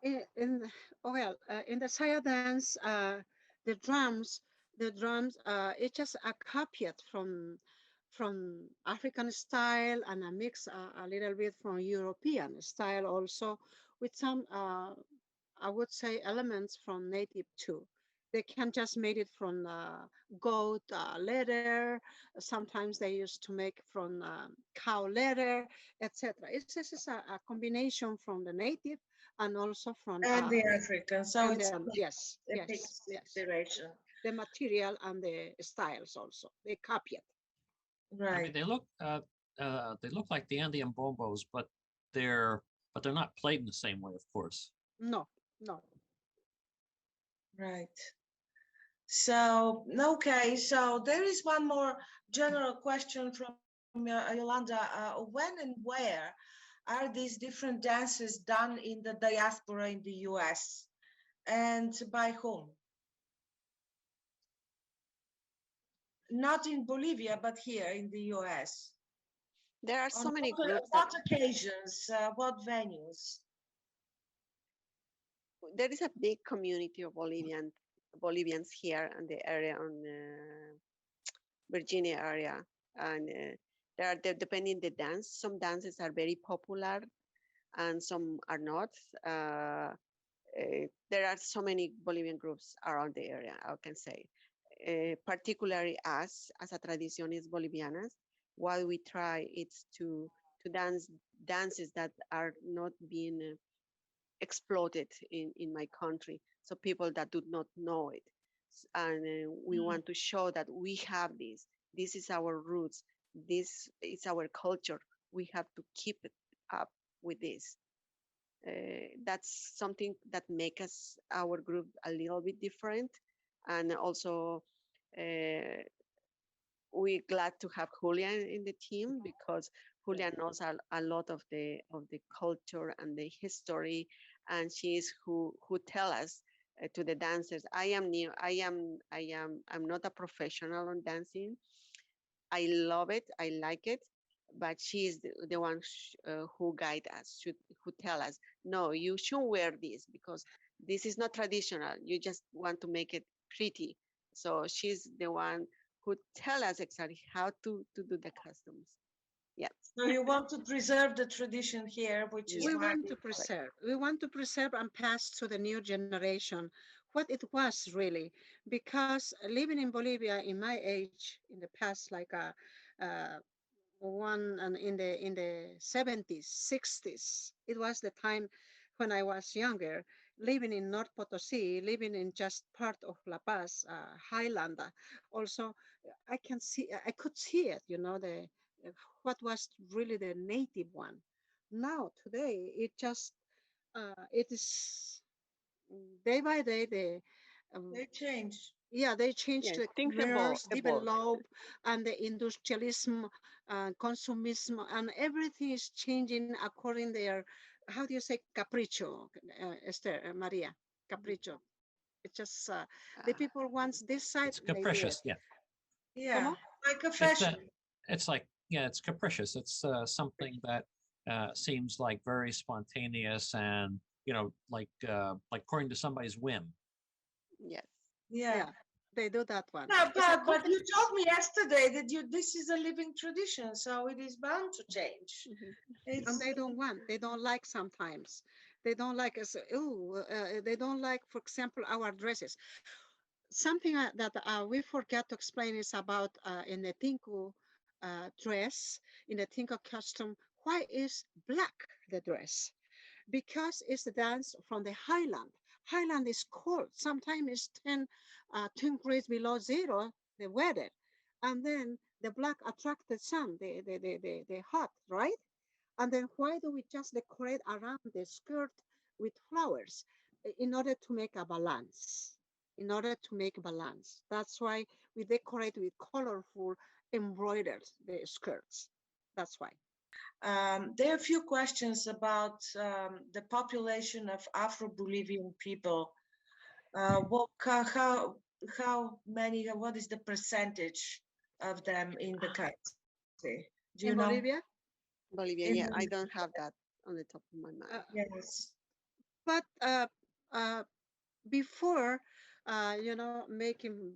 In the saya dance, the drums, the drums, it's just a copied from African style and a mix a little bit from European style also, with some I would say elements from native too. They can just made it from goat leather. Sometimes they used to make from cow leather, etc. It's this is a combination from the native and also from And the African, so and it's yes, a yes, mixed yes. inspiration. The material and the styles also they copy it. I Right. mean, they look like the Andean bombos, but they're not played in the same way, of course. No, no. Right. So, okay, so there is one more general question from Yolanda. When and where are these different dances done in the diaspora in the US, and by whom? Not in Bolivia, but here in the US. There are so On many what, groups what that occasions, what venues? there is a big community of Bolivians here in the area on Virginia area, and there are depending the dance. Some dances are very popular, and some are not. There are so many Bolivian groups around the area, I can say. Particularly us, as a Tradiciones Bolivianas, what we try is to dance dances that are not being exploited in my country, so people that do not know it. And we want to show that we have this is our roots, this is our culture, we have to keep it up with this. That's something that makes us our group a little bit different. And also we're glad to have Julian in the team, because Julian knows a lot of the culture and the history, and she is who tell us to the dancers. I am new. I'm not a professional on dancing. I love it. I like it, but she is the one who guide us, who tell us, no, you shouldn't wear this because this is not traditional. You just want to make it pretty. So she's the one who tell us exactly how to do the customs. Yeah. So you want to preserve the tradition here, which is We why want to preserve. We want to preserve and pass to the new generation what it was really, because living in Bolivia in my age in the past, like one and in the 70s, 60s, it was the time when I was younger, living in North Potosí, living in just part of La Paz, Highlander. Also, I could see it, you know, the what was really the native one. Now today, it is day by day they change. yeah, they changed Yeah, the things commerce, evolve. develop, and the industrialism, consumism, and everything is changing according their, how do you say, capricho, Esther, Maria, capricho. It's just the people wants this side, It's they do it. capricious, yeah. Yeah, Como? like a It's fashion. it's like, yeah, it's capricious. It's something that seems like very spontaneous and, you know, like according to somebody's whim. Yes. Yeah. Yeah, they do that one. Yeah, It's a but you competence. told me yesterday that this is a living tradition, so it is bound to change. Mhm. And It's they don't like sometimes. They don't like us. Oh, they don't like, for example, our dresses. Something that we forgot to explain is about in the Tinku dress, in the Tinku costume, why is black the dress? Because it's the dance from the highland. Highland is cold. Sometimes it's 10 degrees below zero, the weather. And then the black attract the sun, the hot, right? And then why do we just decorate around the skirt with flowers? In order to make a balance. In order to make balance. That's why we decorate with colorful embroidered the skirts. That's why. there are a few questions about the population of Afro-Bolivian people. How many? What is the percentage of them in the country? Do you In know? Bolivia, Bolivia, In yeah, I don't have that on the top of my mind. Yes. but before making,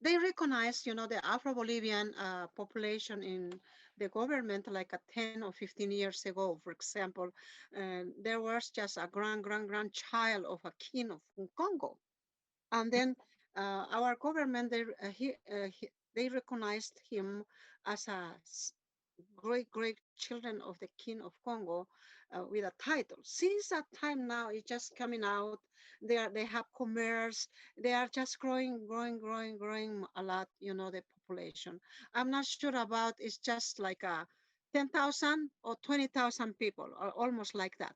they recognize, the Afro-Bolivian population in the government like 10 or 15 years ago, for example. There was just a grandchild of a king of Congo. And then our government, they recognized him as a great children of the king of Congo with a title. Since that time now, it's just coming out. They have commerce. They are just growing a lot. The population. I'm not sure about. It's just like a 10,000 or 20,000 people, or almost like that.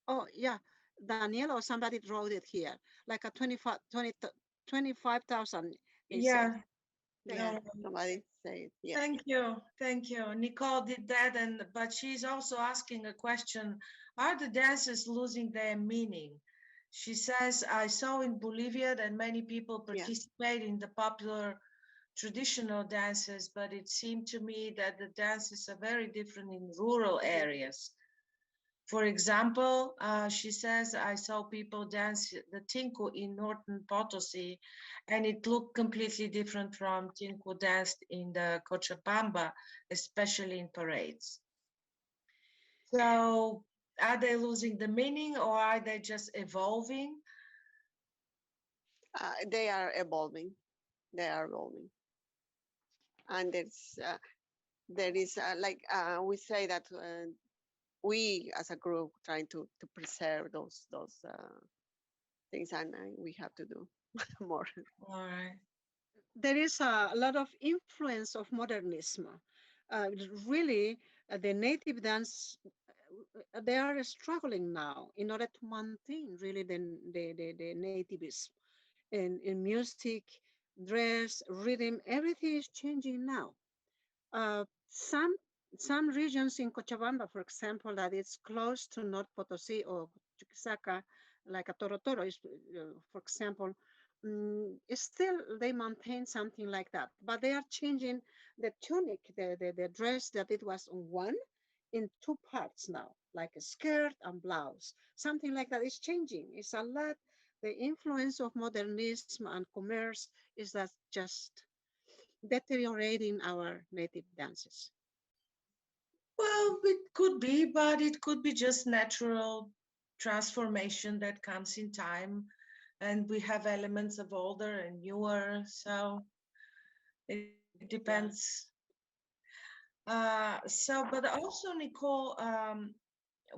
Oh yeah, Daniel or somebody wrote it here, like a 25,000. They say. Yeah. Yeah, No. somebody say, yeah. Thank you. Nicole did that, but she's also asking a question: are the dances losing their meaning? She says, "I saw in Bolivia that many people participate in the popular traditional dances, but it seemed to me that the dances are very different in rural areas. For example, she says, I saw people dance the tinku in northern Potosi, and it looked completely different from tinku danced in the Cochabamba, especially in parades. So are they losing the meaning, or are they just evolving? They are evolving. They are evolving. And there is like we say that we as a group trying to preserve those things, and we have to do more. All right. There is a lot of influence of modernism. Really, the native dance, they are struggling now in order to maintain really the nativism in music, dress, rhythm. Everything is changing now. Some regions in Cochabamba, for example, that it's close to North Potosi or Chuquisaca, like a Toro is, for example, still they maintain something like that, but they are changing the tunic, the dress that it was on one in two parts now, like a skirt and blouse. Something like that is changing. It's a lot. The influence of modernism and commerce is that just deteriorating our native dances. Well, it could be, but it could be just natural transformation that comes in time. And we have elements of older and newer, so it depends. But also, Nicole,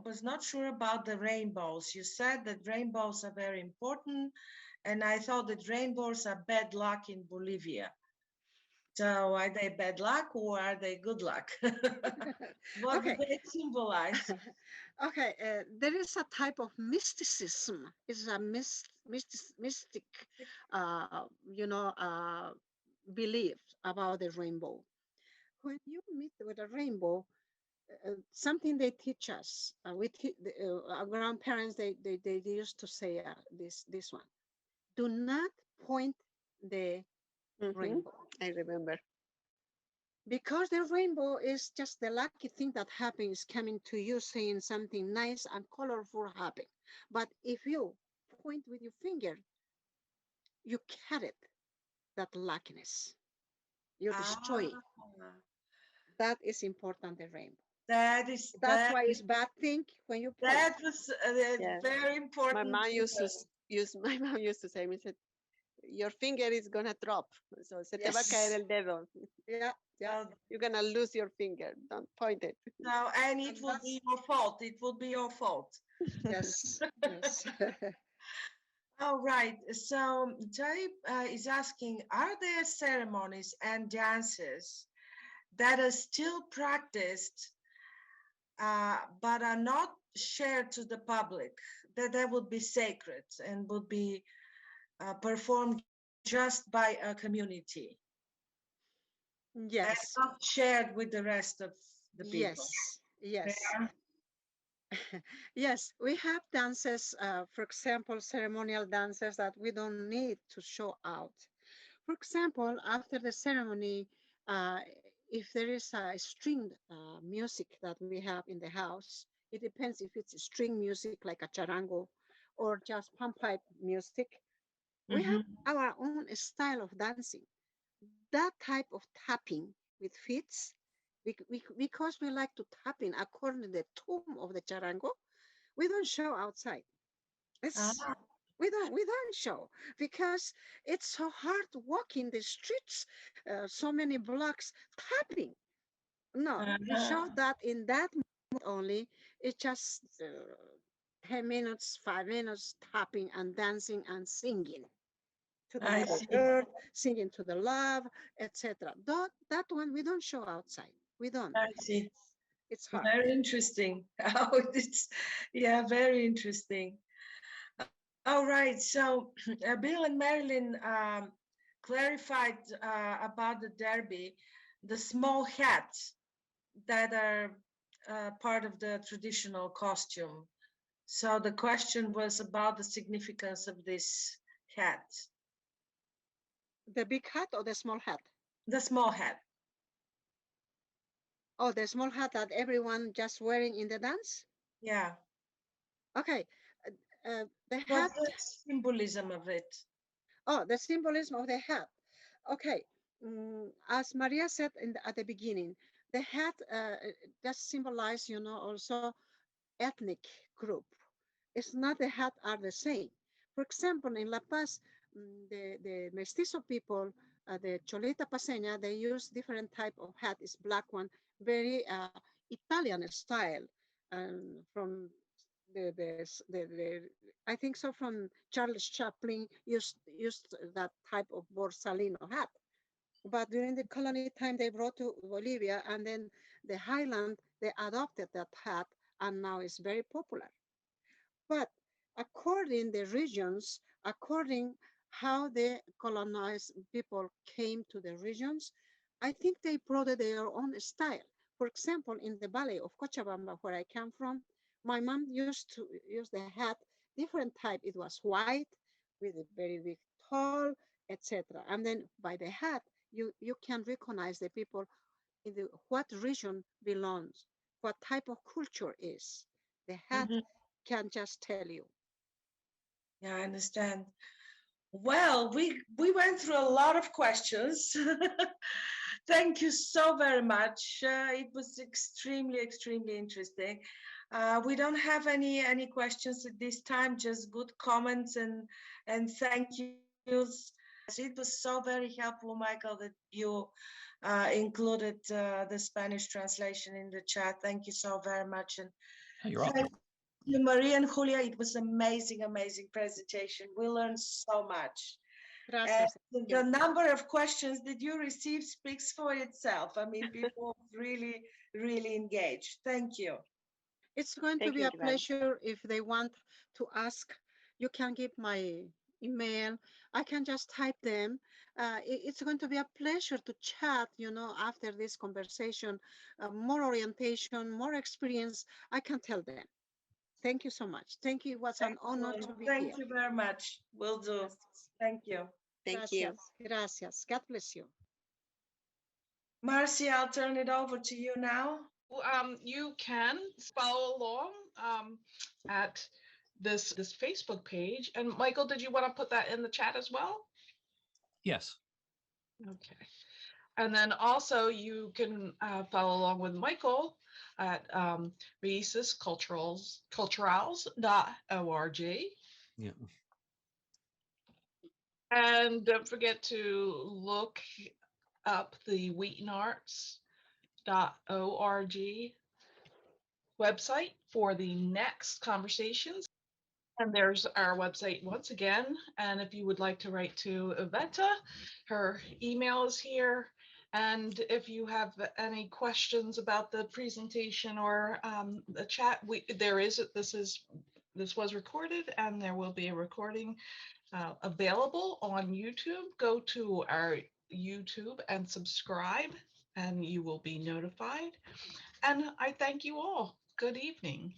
was not sure about the rainbows. You said that rainbows are very important, and I thought that rainbows are bad luck in Bolivia. So are they bad luck or are they good luck? What do Okay. they symbolize? Okay, there is a type of mysticism. It's a mystic, belief about the rainbow. When you meet with a rainbow, something they teach us. Our grandparents, they used to say this one. Do not point the rainbow. I remember. Because the rainbow is just the lucky thing that happens coming to you saying something nice and colorful happen. But if you point with your finger, you carry that luckiness. You destroy it. Ah, That is important, the rainbow. that is That's why it's bad thing when you point. that was Yeah. very important. My mom used to my mom used to say, me said, your finger is gonna drop. So se te va a caer el dedo. Yeah, yeah. So, You're gonna lose your finger. Don't point it. and it And will be your fault. It will be your fault. yes, yes. All right. So Jai is asking, are there ceremonies and dances that are still practiced but are not shared to the public, that would be sacred and would be performed just by a community and Yes, not shared with the rest of the people? yes. Yeah. Yes, we have dances, for example, ceremonial dances that we don't need to show out. For example, after the ceremony, uh, if there is a string music that we have in the house, it depends if it's string music like a charango or just pan pipe music. We have our own style of dancing. That type of tapping with feet, because we like to tap in according to the tune of the charango, we don't show outside. It's, we don't show because it's so hard to walk in the streets, so many blocks tapping. No, we show that in that moment only. It's just 10 minutes, 5 minutes tapping and dancing and singing to the I Mother see. Earth, singing to the love, etc. That one we don't show outside. We don't. I see. It's hard. Very interesting. Oh, it's, yeah, very interesting. All right. So Bill and Marilyn clarified about the derby, the small hats that are part of the traditional costume. So the question was about the significance of this hat. The big hat or the small hat? The small hat. Oh, the small hat that everyone just wearing in the dance? Yeah. Okay. The hat. What's the symbolism of it? Oh, the symbolism of the hat. Okay. As Maria said at the beginning, the hat just symbolize, also ethnic group. It's not the hat are the same. For example, in La Paz, the mestizo people, the Cholita Paseña, they use different type of hat. It's black one, very Italian style, from the I think so from Charles Chaplin used that type of Borsalino hat. But during the colony time, they brought to Bolivia, and then the highland, they adopted that hat, and now it's very popular. But according the regions, according how the colonized people came to the regions, I think they brought their own style. For example, in the valley of Cochabamba, where I come from, my mom used to use the hat, different type. It was white with a very big tall, etc. And then by the hat, you can recognize the people in what region belongs, what type of culture is. The hat can just tell you. Yeah, I understand. Well, we went through a lot of questions. Thank you so very much. It was extremely, extremely interesting. We don't have any questions at this time, just good comments and thank yous. It was so very helpful, Michael, that you included the Spanish translation in the chat. Thank you so very much. And You're welcome. Maria and Julia, it was amazing, amazing presentation. We learned so much. Gracias. The number of questions that you received speaks for itself. I mean, people really, really engaged. Thank you. It's going to be a pleasure if they want to ask. You can give my email. I can just type them. It's going to be a pleasure to chat, after this conversation, more orientation, more experience. I can tell them. Thank you so much. Thank you. It was an honor to be here. Thank you very much. Will do. Thank you. Thank you. Gracias. God bless you. Marcia, I'll turn it over to you now. You can follow along at this Facebook page. And Michael, did you want to put that in the chat as well? Yes. Okay. And then also you can follow along with Michael at raicesculturals.org. Yeah. And don't forget to look up the WheatonArts.org website for the next conversations. And there's our website once again. And if you would like to write to Iveta, her email is here. And if you have any questions about the presentation or the chat, this was recorded, and there will be a recording available on YouTube. Go to our YouTube and subscribe, and you will be notified. And I thank you all. Good evening.